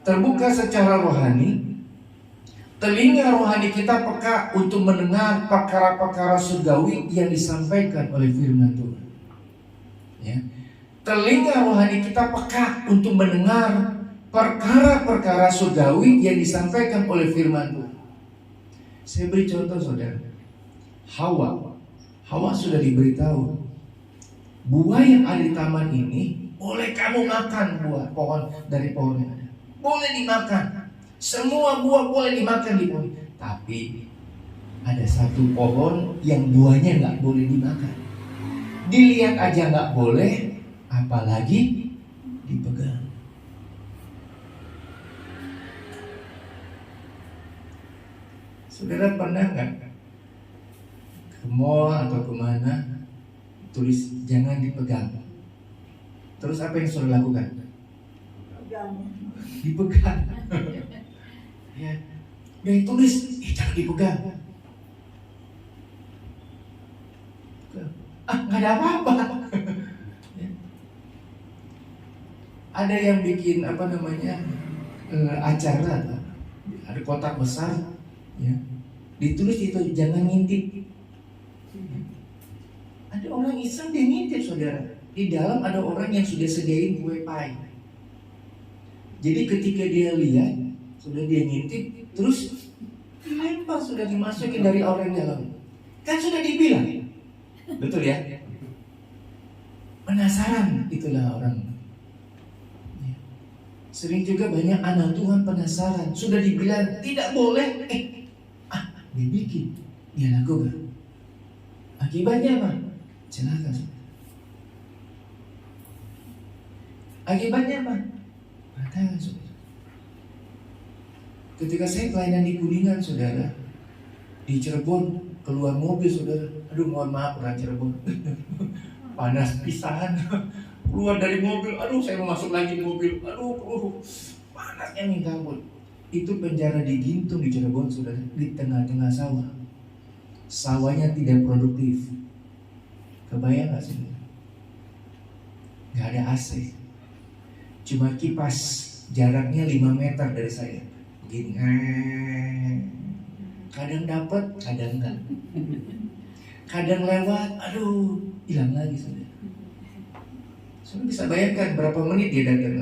terbuka secara rohani. Telinga rohani kita peka untuk mendengar perkara-perkara surgawi yang disampaikan oleh firman Tuhan. Ya. Telinga rohani kita peka untuk mendengar perkara-perkara surgawi yang disampaikan oleh firman Tuhan. Saya beri contoh, saudara. Hawa sudah diberitahu, buah yang ada di taman ini boleh kamu makan, buah pohon dari pohon yang ada, boleh dimakan. Semua buah boleh dimakan di pohon. Tapi ada satu pohon yang buahnya nggak boleh dimakan. Dilihat aja nggak boleh, apalagi dipegang. Saudara pernah nggak ke mall atau kemana tulis jangan dipegang? Terus apa yang saudara lakukan? Dipegang. Ya, dia tulis jangan dipegang. Nggak ada apa-apa. Ada yang bikin acara, ada kotak besar, ya, ditulis itu jangan ngintip. Ada orang iseng dia ngintip, saudara. Di dalam ada orang yang sudah sediain kue pie. Jadi ketika dia lihat, sudah dia ngintip, terus dilempar, sudah dimasukin dari orang dalam. Kan sudah dibilang, betul ya? Penasaran, itulah orang. Sering juga banyak anak Tuhan penasaran, sudah dibilang tidak boleh, dia bikin, dia lakukan. Akibatnya apa? Celaka. Akibatnya apa? Berantakan, saudara. Ketika saya pelayanan di Kuningan, saudara, di Cirebon keluar mobil, saudara. Aduh, mohon maaf orang Cirebon. panas pisan. Keluar dari mobil, aduh saya mau masuk lagi mobil, aduh panasnya minta ampun. Itu penjara di Gintung di Cirebon, saudara, di tengah-tengah sawah. Sawahnya tidak produktif. Kebayang gak sih? Gak ada AC, cuma kipas jaraknya 5 meter dari saya. Begini, kadang dapat, kadang enggak. Kadang lewat, aduh, hilang lagi saudara. Saudara bisa bayangkan berapa menit dia datang,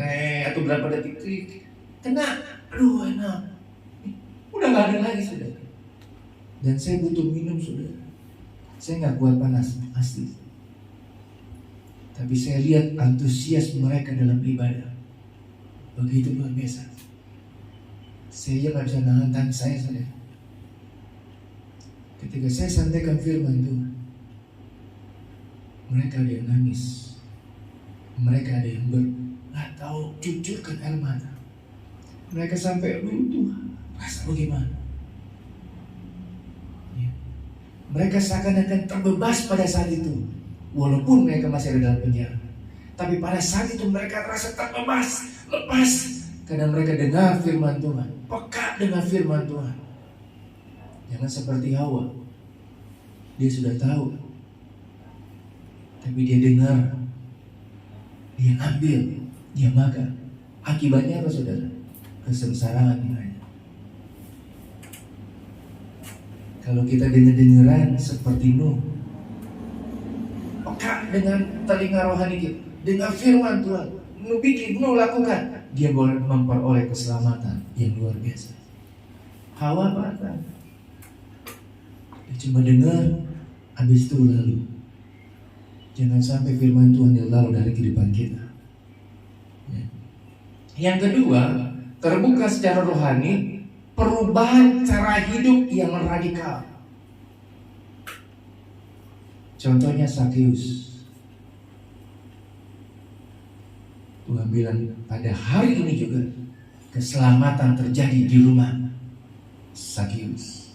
atau berapa detik, kena, aduh enak. Udah gak ada lagi saudara. Dan saya butuh minum saudara. Saya gak kuat panas, asli. Tapi saya lihat antusias mereka dalam ibadah begitu luar biasa. Saya gak bisa nahan tangis saya saudara. Ketika saya sampaikan firman Tuhan, mereka ada yang nangis, mereka ada yang nggak tahu cucurkan air mata. Mereka sampai Tuhan, rasa bagaimana? Ya. Mereka seakan-akan terbebas pada saat itu, walaupun mereka masih ada dalam penjara. Tapi pada saat itu mereka terasa terbebas, lepas, karena mereka dengar firman Tuhan, peka dengan firman Tuhan. Jangan seperti Hawa, dia sudah tahu, tapi dia dengar, dia ambil, dia makan. Akibatnya apa saudara? Kesengsaraan yang ada. Kalau kita dengar-dengaran seperti Nuh, peka dengan telinga rohani kita, dengar firman Tuhan, Nuh lakukan, dia boleh memperoleh keselamatan yang luar biasa. Hawa apa? Dia cuma dengar, habis itu lalu. Jangan sampai firman Tuhan yang lalu dari kehidupan kita. Ya. Yang kedua, terbuka secara rohani, perubahan cara hidup yang radikal. Contohnya Sakeus. Tuhan bilang pada hari ini juga keselamatan terjadi di rumah Sakeus.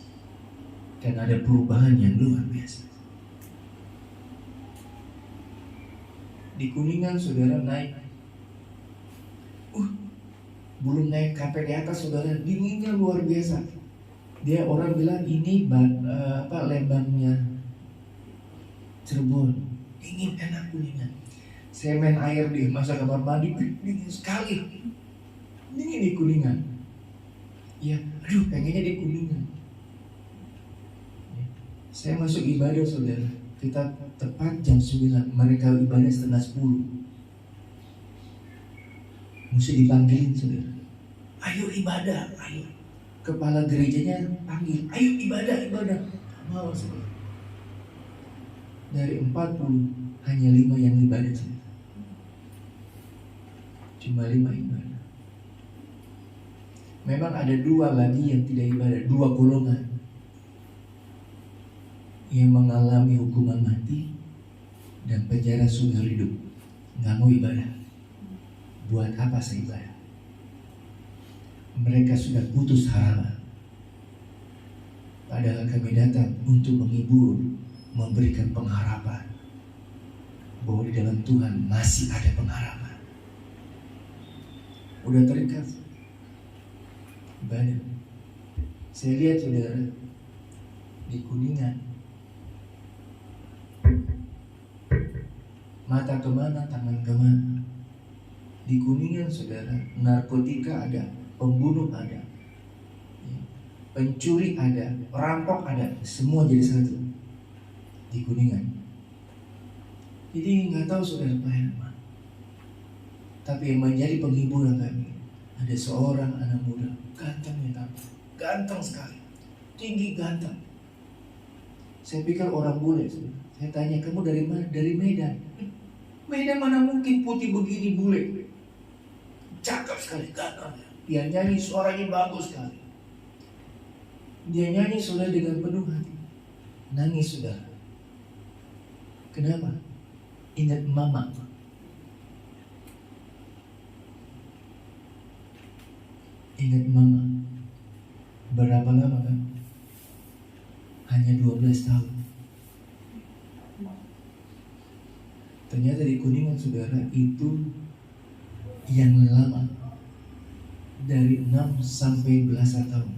Dan ada perubahan yang luar biasa. Di Kuningan saudara naik, belum naik kafe di atas saudara, dinginnya luar biasa. Dia orang bilang ini lembangnya Cirebon, dingin enak Kuningan. Saya main air di masa kamar mandi, dingin sekali, dingin di Kuningan. Ya, aduh pengennya di Kuningan. Saya masuk ibadah saudara, kita tepat jam 9, mereka ibadah setengah 10. Mesti dipanggilin saudara, ayo ibadah, ayo. Kepala gerejanya panggil, ayo ibadah. Mau saudara. Dari 40 hanya 5 yang ibadah saudara. Cuma 5 ibadah. Memang ada 2 lagi yang tidak ibadah, 2 golongan yang mengalami hukuman mati dan penjara seumur hidup, nggak mau ibadah. Buat apa saya ibadah? Mereka sudah putus harapan. Padahal kami datang untuk menghibur, memberikan pengharapan bahwa di dalam Tuhan masih ada pengharapan. Udah terikat ibadah. Saya lihat saudara di Kuningan, mata kemana, tangan kemana. Di Kuningan saudara, narkotika ada, pembunuh ada, pencuri ada, perampok ada, semua jadi satu di Kuningan. Jadi nggak tahu saudara apa. Tapi yang menjadi penghiburan kami, ada seorang anak muda, ganteng sekali, tinggi ganteng. Saya pikir orang bule. Saya tanya, kamu dari mana? Dari Medan. Medan mana mungkin putih begini bule? Cakep sekali, ganteng. Dia nyanyi, suaranya bagus sekali. Dia nyanyi saudara dengan penuh hati. Nangis saudara. Kenapa? Ingat mama. Ingat mama. Berapa lama kan? Hanya 12 tahun. Ternyata di Kuningan saudara itu yang lama, dari 6 sampai belasan tahun.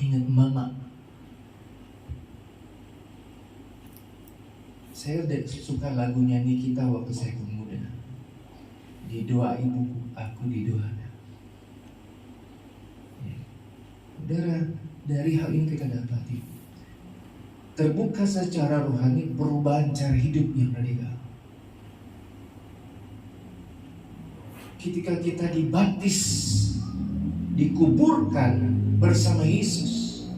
Ingat mama, saya udah suka lagunya Nikita waktu saya pemuda. Di doa ibuku, aku di doa. Saudara, dari hal ini kita dapati terbuka secara rohani perubahan cara hidup yang radikal. Ketika kita dibaptis, dikuburkan bersama Yesus,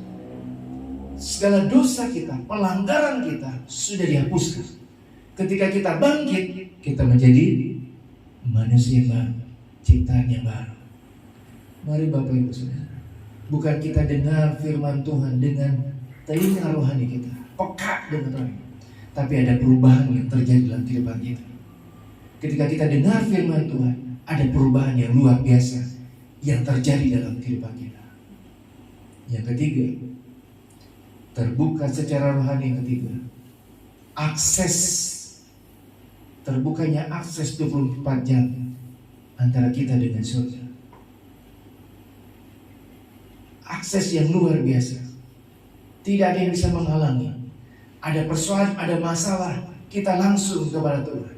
segala dosa kita, pelanggaran kita sudah dihapuskan. Ketika kita bangkit, kita menjadi manusia baru, ciptaan yang baru. Mari Bapak Ibu Saudara, bukan kita dengar firman Tuhan dengan telinga rohani kita, peka dengan rohani, tapi ada perubahan yang terjadi dalam kehidupan kita. Ketika kita dengar firman Tuhan, ada perubahan yang luar biasa yang terjadi dalam kehidupan kita. Yang ketiga, terbuka secara rohani. Yang ketiga, akses, terbukanya akses 24 jam antara kita dengan surga. Akses yang luar biasa. Tidak ada yang bisa menghalangi. Ada persoalan, ada masalah, kita langsung kepada Tuhan.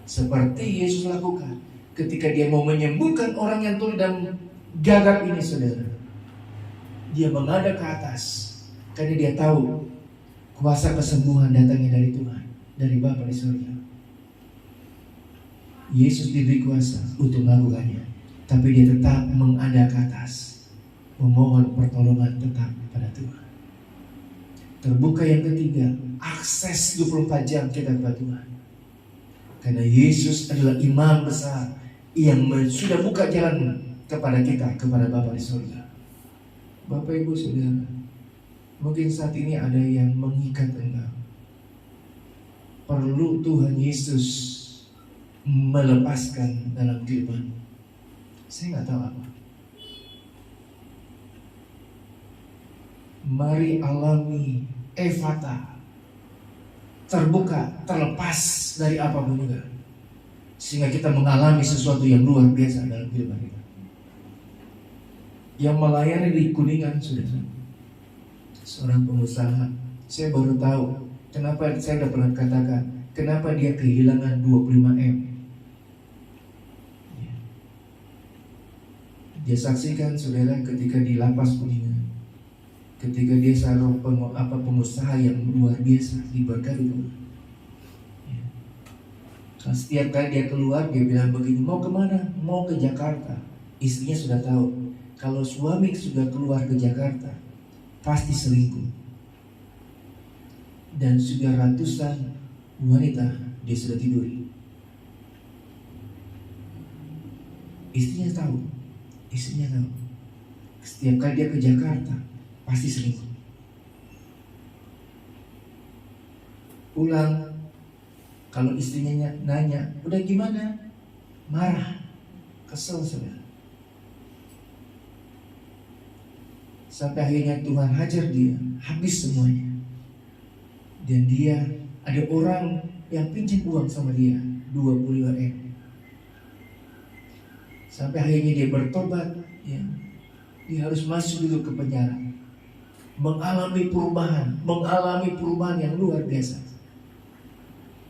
Seperti Yesus lakukan ketika dia mau menyembuhkan orang yang tuli dan gagap ini, saudara. Dia menghadap ke atas karena dia tahu kuasa kesembuhan datangnya dari Tuhan, dari Bapa di surga. Yesus diberi kuasa untuk melakukannya, tapi dia tetap menghadap ke atas, memohon pertolongan tetap pada Tuhan. Terbuka yang ketiga, akses 24 jam kita kepada Tuhan. Karena Yesus adalah imam besar yang sudah buka jalan kepada kita, kepada Bapa di surga. Bapak Ibu Saudara, mungkin saat ini ada yang mengikat engkau. Perlu Tuhan Yesus melepaskan dalam kehidupan. Saya nggak tahu apa. Mari alami Efata, terbuka, terlepas dari apapun juga, sehingga kita mengalami sesuatu yang luar biasa dalam kehidupan kita. Yang melayani di Kuningan, saudara, seorang pengusaha, saya baru tahu kenapa. Saya sudah pernah katakan kenapa dia kehilangan 25M. Dia saksikan, saudara, ketika di lapas Kuningan, ketika dia seorang pengusaha yang luar biasa, diberkati Tuhan. Setiap kali dia keluar, dia bilang begini, mau kemana? Mau ke Jakarta. Istrinya sudah tahu, kalau suami sudah keluar ke Jakarta, pasti selingkuh. Dan sudah ratusan wanita dia sudah tiduri. Istrinya tahu. Setiap kali dia ke Jakarta, pasti selingkuh. Pulang, kalau istrinya nanya, udah gimana? Marah, kesel saudara. Sampai akhirnya Tuhan hajar dia, habis semuanya. Dan dia, ada orang yang pinjam uang sama dia, 25M. Sampai akhirnya dia bertobat, ya. Dia harus masuk dulu ke penjara. Mengalami perubahan yang luar biasa.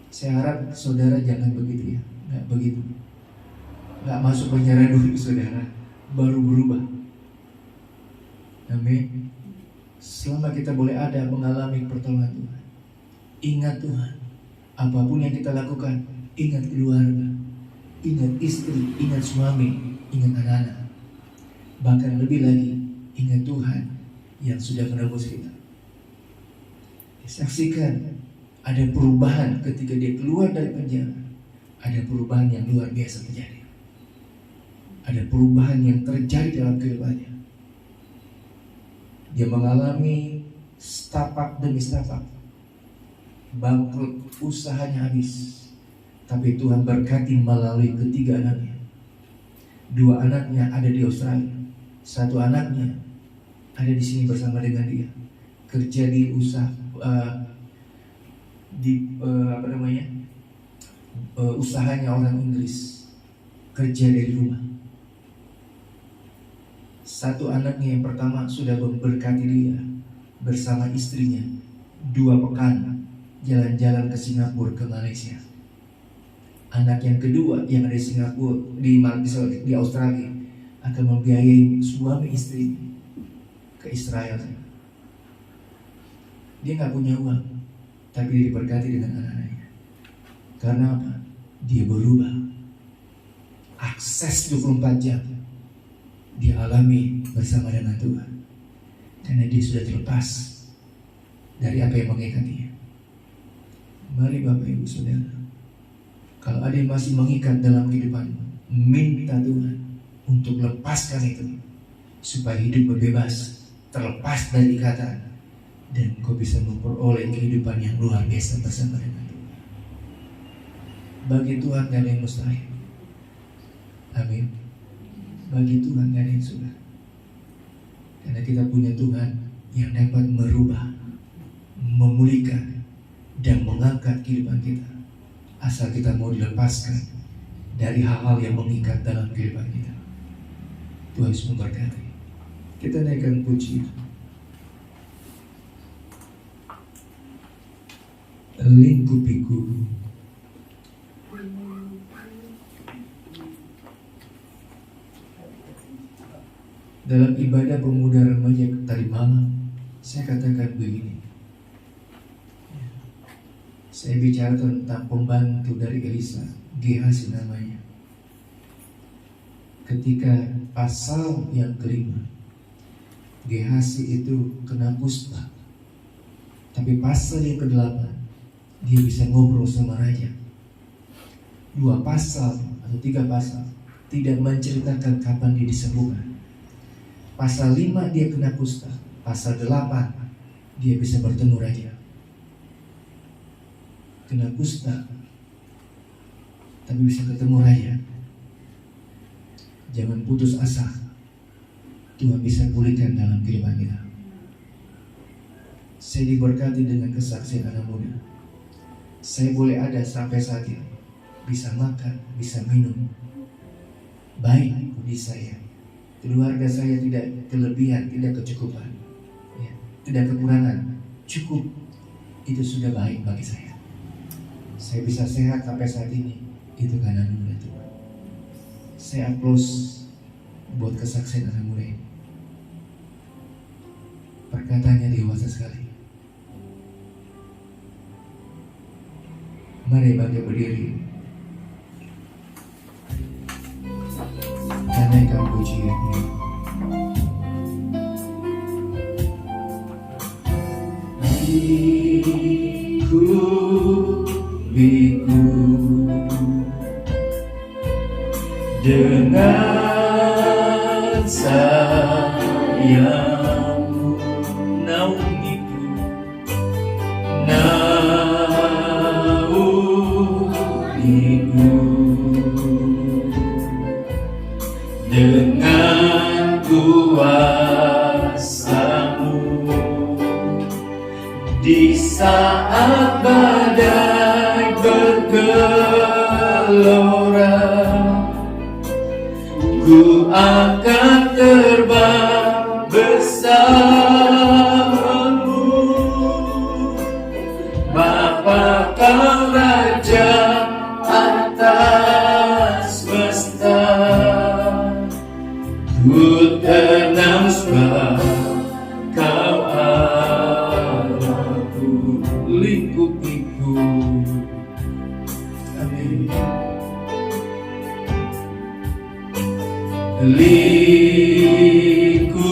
Saya harap saudara jangan begitu ya, nggak begitu. Nggak masuk penjara dulu saudara, baru berubah. Amin. Selama kita boleh ada mengalami pertolongan Tuhan, ingat Tuhan. Apapun yang kita lakukan, ingat keluarga, ingat istri, ingat suami, ingat anak-anak. Bahkan lebih lagi, ingat Tuhan yang sudah menebus kita. Saksikan ada perubahan ketika dia keluar dari penjara. Ada perubahan yang luar biasa terjadi. Ada perubahan yang terjadi dalam kehidupannya. Dia mengalami setapak demi setapak, bangkrut, usahanya habis. Tapi Tuhan berkati melalui ketiga anaknya. 2 anaknya ada di Australia, 1 anaknya ada di sini bersama dengan dia, kerja di di usahanya orang Inggris, kerja dari rumah. Satu anaknya yang pertama sudah memberkati dia bersama istrinya 2 pekan jalan-jalan ke Singapura, ke Malaysia. Anak yang kedua yang ada di Singapura, di Australia, akan membiayai suami istri ke Israel. Dia nggak punya uang, tapi dia diberkati dengan anak-anaknya. Karena apa? Dia berubah. Akses 24 jam dia alami bersama dengan Tuhan, karena dia sudah terlepas dari apa yang mengikat dia. Mari Bapak Ibu Saudara, kalau ada yang masih mengikat dalam kehidupanmu, minta Tuhan untuk lepaskan itu, supaya hidup bebas, terlepas dari ikatan, dan kau bisa memperoleh kehidupan yang luar biasa bersama dengan Tuhan. Bagi Tuhan gak ada yang mustahil. Amin. Bagi Tuhan gak ada yang sulit. Karena kita punya Tuhan yang dapat merubah, memulihkan, dan mengangkat kehidupan kita, asal kita mau dilepaskan dari hal-hal yang mengikat dalam kehidupan kita. Tuhan Yesus memberkati. Kita naikkan pujian. Lingkupiku. Dalam ibadah pemuda remaja tadi malam, saya katakan begini. Saya bicara tentang pembantu dari Elisa, Gehazi namanya. Ketika pasal yang kelima, Gehazi itu kena kusta. Tapi pasal yang ke-8, dia bisa ngobrol sama raja. 2 pasal atau 3 pasal tidak menceritakan kapan dia disembuhkan. Pasal 5 dia kena kusta. Pasal 8 dia bisa bertemu raja. Kena kusta tapi bisa ketemu raja. Jangan putus asa. Tuhan bisa pulihkan dalam kehidupan kita. Saya diberkati dengan kesaksian anak muda. Saya boleh ada sampai saat ini, bisa makan, bisa minum. Baik di saya. Keluarga saya tidak kelebihan, tidak kecukupan, ya, tidak kekurangan, cukup. Itu sudah baik bagi saya. Saya bisa sehat sampai saat ini, itu karena anugerah Tuhan. Saya aplaus buat kesaksian anak muda ini. Perkataannya dewasa sekali. Mari bangkit berdiri. Dan naikkan pujiannya. Biku dengan sayangmu, naungiku, dengan kuasamu di saat badai bergelora, ku akan terbang bersamamu. Bapa Kau Raja atas semesta, ku tenang sebab Kau Allahku, lingkupiku. Amin. Lingkupiku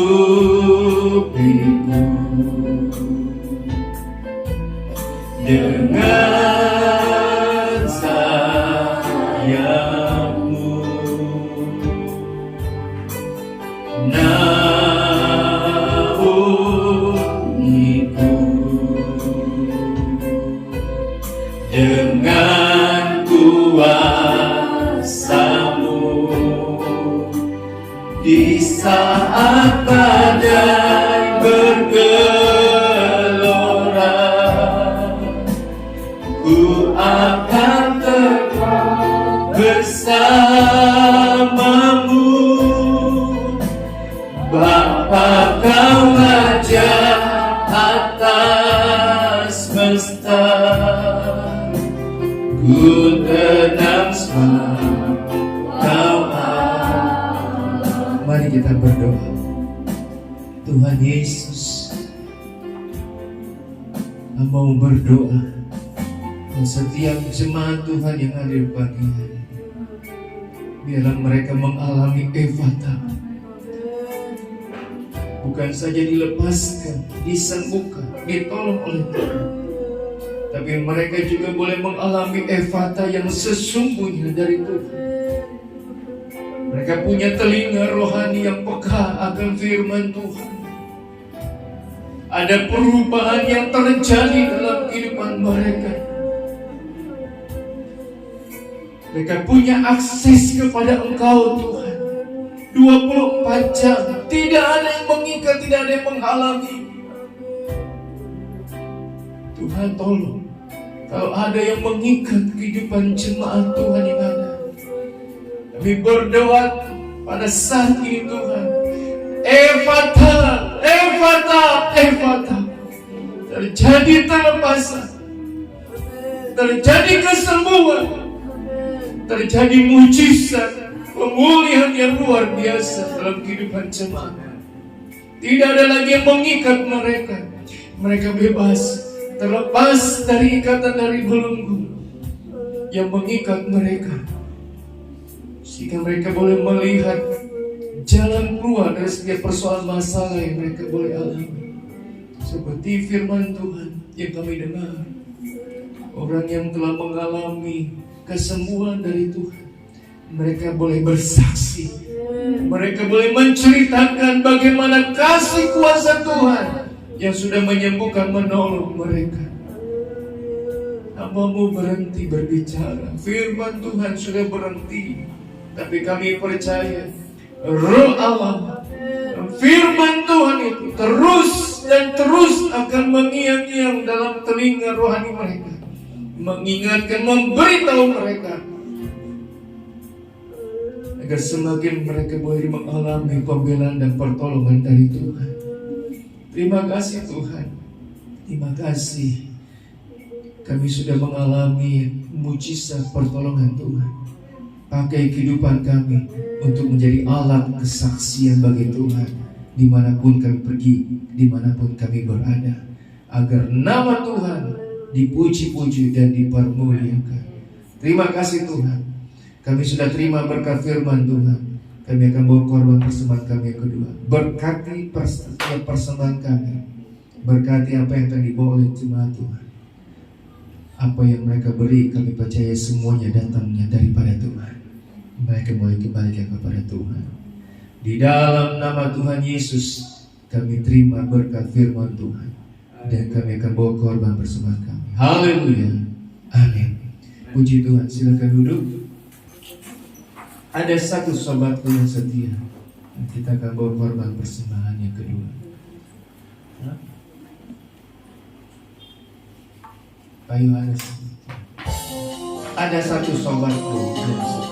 dengan sayangmu, naungiku, dengan kuasamu di saat badai bergelora, bersamamu, Bapa Kau Raja atas semesta. Ku tenang sebab Kau Allah. Mari kita berdoa. Tuhan Yesus, mau berdoa setiap jemaat Tuhan yang hadir pagi hari, biarlah mereka mengalami Efata, bukan saja dilepaskan, disembuhkan, ditolong oleh Tuhan, tapi mereka juga boleh mengalami Efata yang sesungguhnya dari Tuhan. Mereka punya telinga rohani yang peka akan firman Tuhan. Ada perubahan yang terjadi dalam kehidupan mereka. Mereka punya akses kepada Engkau Tuhan 24 jam. Tidak ada yang mengikat, tidak ada yang menghalangi. Tuhan tolong, kalau ada yang mengikat kehidupan jemaat Tuhan yang ada, kami berdoa pada saat ini Tuhan, Efata, Efata, Efata, terjadi terlepasan, terjadi kesembuhan, terjadi mujizat, pemulihan yang luar biasa dalam kehidupan jemaat. Tidak ada lagi yang mengikat mereka. Mereka bebas, terlepas dari ikatan dari belenggu yang mengikat mereka, sehingga mereka boleh melihat jalan keluar dari setiap persoalan masalah yang mereka boleh alami. Seperti firman Tuhan yang kami dengar, orang yang telah mengalami kesembuhan dari Tuhan, mereka boleh bersaksi, mereka boleh menceritakan bagaimana kasih kuasa Tuhan yang sudah menyembuhkan, menolong mereka. Hamba-Mu berhenti berbicara, firman Tuhan sudah berhenti, tapi kami percaya Roh Allah, firman Tuhan itu terus dan terus akan mengiang-iang dalam telinga rohani mereka, mengingatkan, memberitahu mereka, agar semakin mereka boleh mengalami pembelaan dan pertolongan dari Tuhan. Terima kasih Tuhan, terima kasih. Kami sudah mengalami mujizat pertolongan Tuhan. Pakai kehidupan kami untuk menjadi alat kesaksian bagi Tuhan dimanapun kami pergi, dimanapun kami berada, agar nama Tuhan dipuji-puji dan dipermuliakan. Terima kasih Tuhan, kami sudah terima berkat firman Tuhan. Kami akan bawa korban persembahan kami yang kedua. Berkati persembahan kami, berkati apa yang akan dibawa oleh jemaat Tuhan. Apa yang mereka beri, kami percaya semuanya datangnya daripada Tuhan. Mereka boleh kembalikan kepada Tuhan. Di dalam nama Tuhan Yesus, kami terima berkat firman Tuhan, dan kami akan bawa korban persembahan kami. Haleluya, amin. Puji Tuhan, silakan duduk. Ada satu sobatku yang setia, kita akan bawa korban persembahan yang kedua. Pak Yohanes, ada satu sobatku yang setia.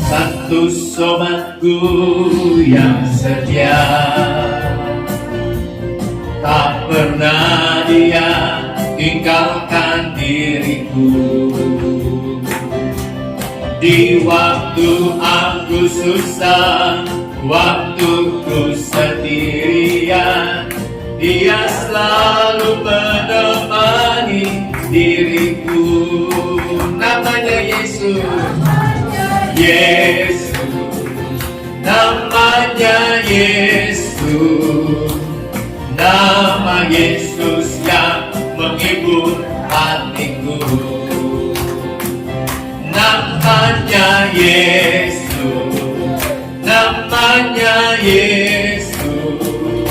Satu sobatku yang setia, tak pernah dia tinggalkan diriku. Di waktu aku susah, waktu ku sendirian, dia selalu menemani diriku. Namanya Yesus, Yesus, namanya Yesus, nama Yesus yang menghibur hatiku. Namanya Yesus, namanya Yesus,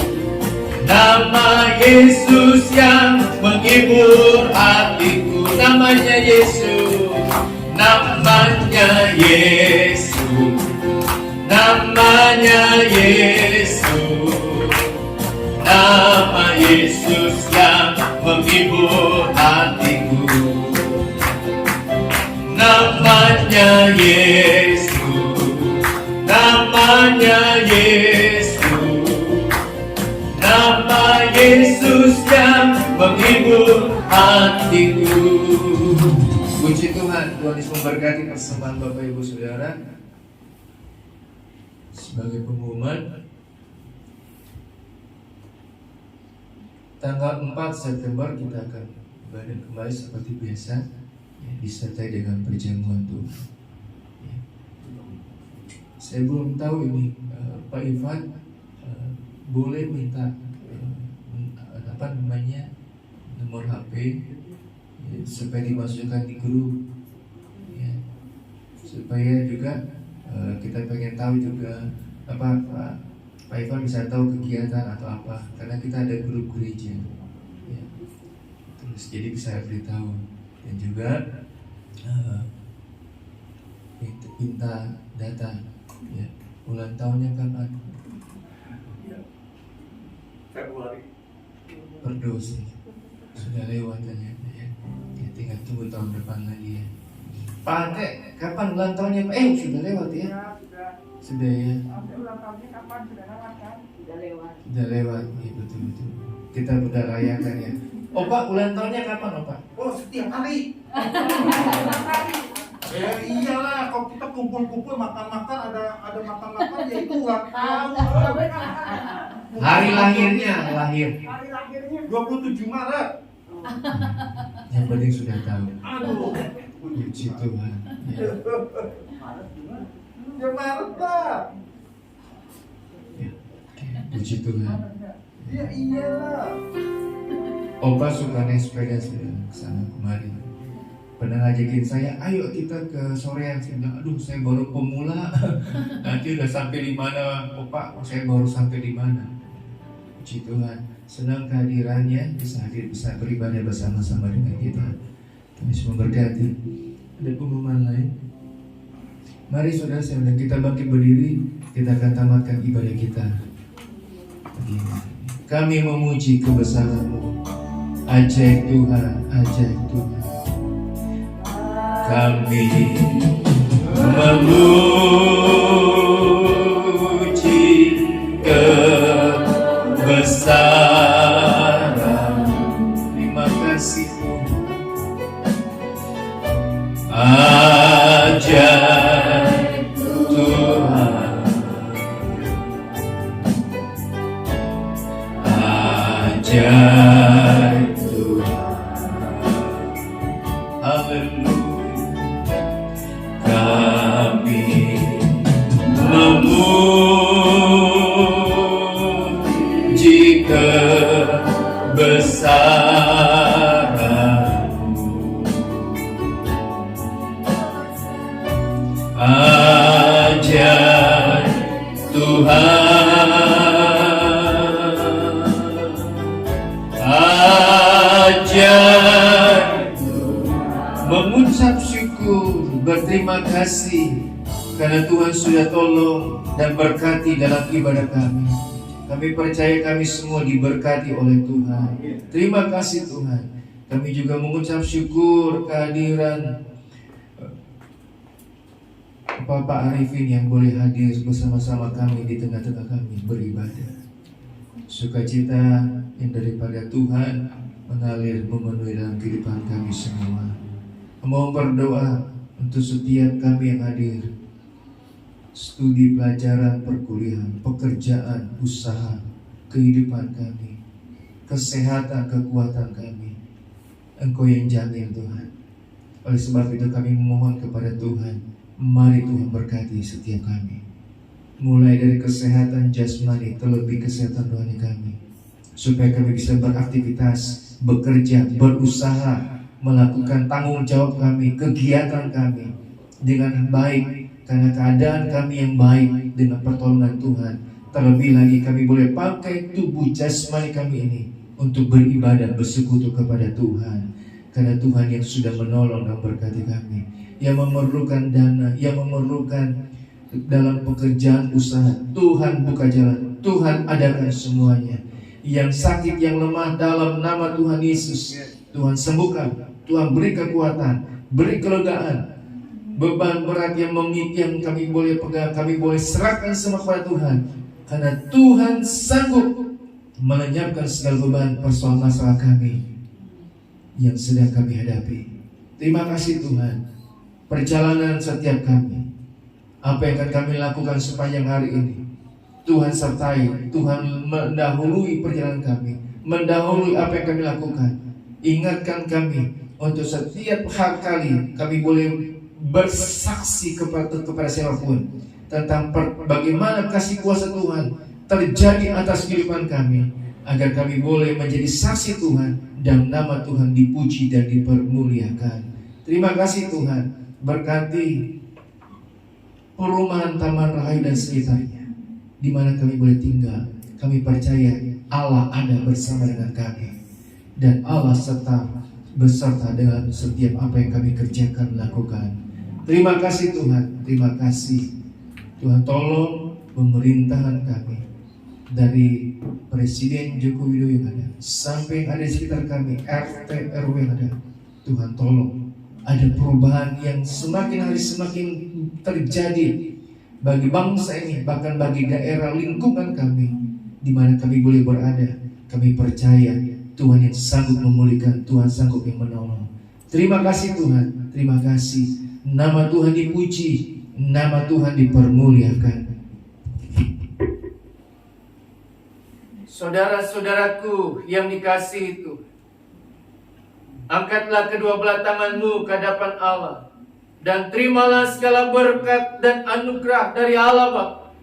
nama Yesus yang menghibur hatiku. Namanya Yesus, namanya Yesus, namanya Yesus, nama Yesus yang menghibur hatiku. Namanya Yesus, namanya Yesus, nama Yesus yang menghibur hatiku. Puji Tuhan, Tuhan Yesus memberkati persembahan Bapak Ibu Saudara. Sebagai pengumuman, tanggal 4 September kita akan ibadah kembali seperti biasa, ya, disertai dengan perjamuan Tuhan. Ya. Saya belum tahu ini Pak Ivan boleh minta nomor HP ya, supaya dimasukkan di grup, ya. Supaya juga kita pengen tahu juga Pak Ivan bisa tahu kegiatan atau apa, karena kita ada grup gereja, ya. Terus jadi bisa beritahu, dan juga minta data, ya, ulang tahunnya kapan? Februari. Berdosa sudah lewat ya, ya tinggal tunggu tahun depan lagi ya. Pak Ante, kapan ulang tahunnya Pak? Sudah lewat ya? Sudah ya. Ulang tahunnya kapan? Sudah lewat kan? Sudah lewat. Sudah lewat, ya betul. Kita udah rayakan ya. Oh Pak, ulang tahunnya kapan oh Pak? Oh, setiap hari. Ya iyalah, kalau kita kumpul-kumpul makan-makan, ada makan-makan, ya itu ulang tahun. Hari lahirnya, lahir. Hari lahirnya 27 Maret. Yang penting sudah tahu. Aduh. Puji Tuhan. Ya. Ya Maret lah. Ya. Puji Tuhan. Ya iyalah. Opa suka naik sepeda sudah kesana kemari. Pernah ngajakin saya, ayo kita ke sorean. Saya bilang, aduh saya baru pemula. Nanti udah sampai di mana, Opa? Saya baru sampai di mana? Puji Tuhan, senang kehadirannya, bisa hadir, bisa beribadah bersama-sama dengan kita. Kami semua memberkati. Ada pengumuman lain? Mari saudara, sebelum kita bangkit berdiri, kita akan tamatkan ibadah kita. Kami memuji kebesaran-Mu. Ajaib Tuhan, ajaib Tuhan. Kami memuji kebesaran. Terima kasih Tuhan. Ajaib Tuhan, ajaib Tuhan. Haleluya. Kami memuji kebesaran-Mu. Ajaib Tuhan, ajaib. Mengucap syukur, berterima kasih karena Tuhan sudah tolong dan berkati dalam ibadah kami. Kami percaya kami semua diberkati oleh Tuhan. Terima kasih Tuhan. Kami juga mengucap syukur kehadiran Bapak Arifin yang boleh hadir bersama-sama kami di tengah-tengah kami beribadah. Sukacita yang daripada Tuhan mengalir memenuhi dalam kehidupan kami semua. Mau berdoa untuk setiap kami yang hadir, studi, pelajaran, perkuliahan, pekerjaan, usaha, kehidupan kami, kesehatan, kekuatan kami. Engkau yang jamin Tuhan. Oleh sebab itu kami memohon kepada Tuhan, mari Tuhan berkati setiap kami, mulai dari kesehatan jasmani terlebih kesehatan rohani kami, supaya kami bisa beraktivitas, bekerja, berusaha, melakukan tanggung jawab kami, kegiatan kami dengan baik, karena keadaan kami yang baik dengan pertolongan Tuhan. Terlebih lagi kami boleh pakai tubuh jasmani kami ini untuk beribadah, bersekutu kepada Tuhan, karena Tuhan yang sudah menolong dan berkati kami, yang memerlukan dana, yang memerlukan dalam pekerjaan usaha. Tuhan buka jalan, Tuhan adakan semuanya. Yang sakit, yang lemah, dalam nama Tuhan Yesus, Tuhan sembuhkan, Tuhan beri kekuatan, beri kelegaan, beban berat yang kami boleh pegang, kami boleh serahkan semua kepada Tuhan, karena Tuhan sanggup melenyapkan segala beban persoalan masalah kami yang sedang kami hadapi. Terima kasih Tuhan. Perjalanan setiap kami, apa yang akan kami lakukan sepanjang hari ini, Tuhan sertai, Tuhan mendahului perjalanan kami, mendahului apa yang kami lakukan. Ingatkan kami untuk setiap kali kami boleh bersaksi kepada siapapun tentang bagaimana kasih kuasa Tuhan terjadi atas kehidupan kami, agar kami boleh menjadi saksi Tuhan dan nama Tuhan dipuji dan dipermuliakan. Terima kasih Tuhan. Berkati perumahan Taman Rahayu dan sekitarnya, di mana kami boleh tinggal. Kami percaya Allah ada bersama dengan kami, dan Allah beserta dengan setiap apa yang kami kerjakan lakukan. Terima kasih Tuhan. Terima kasih Tuhan. Tolong pemerintahan kami, dari Presiden Joko Widodo yang ada sampai yang ada di sekitar kami, RT RW yang ada. Tuhan tolong ada perubahan yang semakin hari semakin terjadi bagi bangsa ini, bahkan bagi daerah lingkungan kami di mana kami boleh berada. Kami percaya Tuhan yang sanggup memulihkan, Tuhan sanggup yang menolong. Terima kasih Tuhan. Terima kasih. Nama Tuhan dipuji, nama Tuhan dipermuliakan. Saudara-saudaraku yang dikasihi Tuhan, angkatlah kedua belah tanganmu ke hadapan Allah, dan terimalah segala berkat dan anugerah dari Allah Bapa,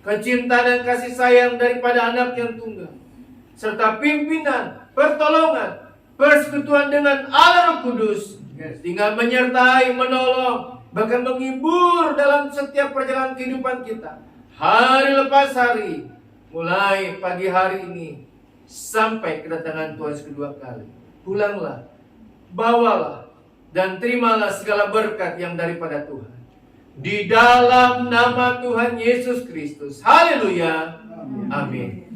kecintaan dan kasih sayang daripada Anak yang tunggal, serta pimpinan, pertolongan, persekutuan dengan Allah Roh Kudus, tinggal menyertai, menolong, bahkan menghibur dalam setiap perjalanan kehidupan kita, hari lepas hari, mulai pagi hari ini sampai kedatangan Tuhan kedua kali. Pulanglah, bawalah, dan terimalah segala berkat yang daripada Tuhan. Di dalam nama Tuhan Yesus Kristus. Haleluya. Amin.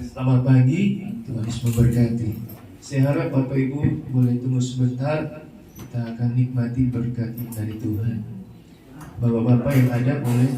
Selamat pagi, Tuhan Yesus memberkati. Saya harap Bapak Ibu boleh tunggu sebentar. Kita akan nikmati berkat dari Tuhan. Bapak-bapak yang ada boleh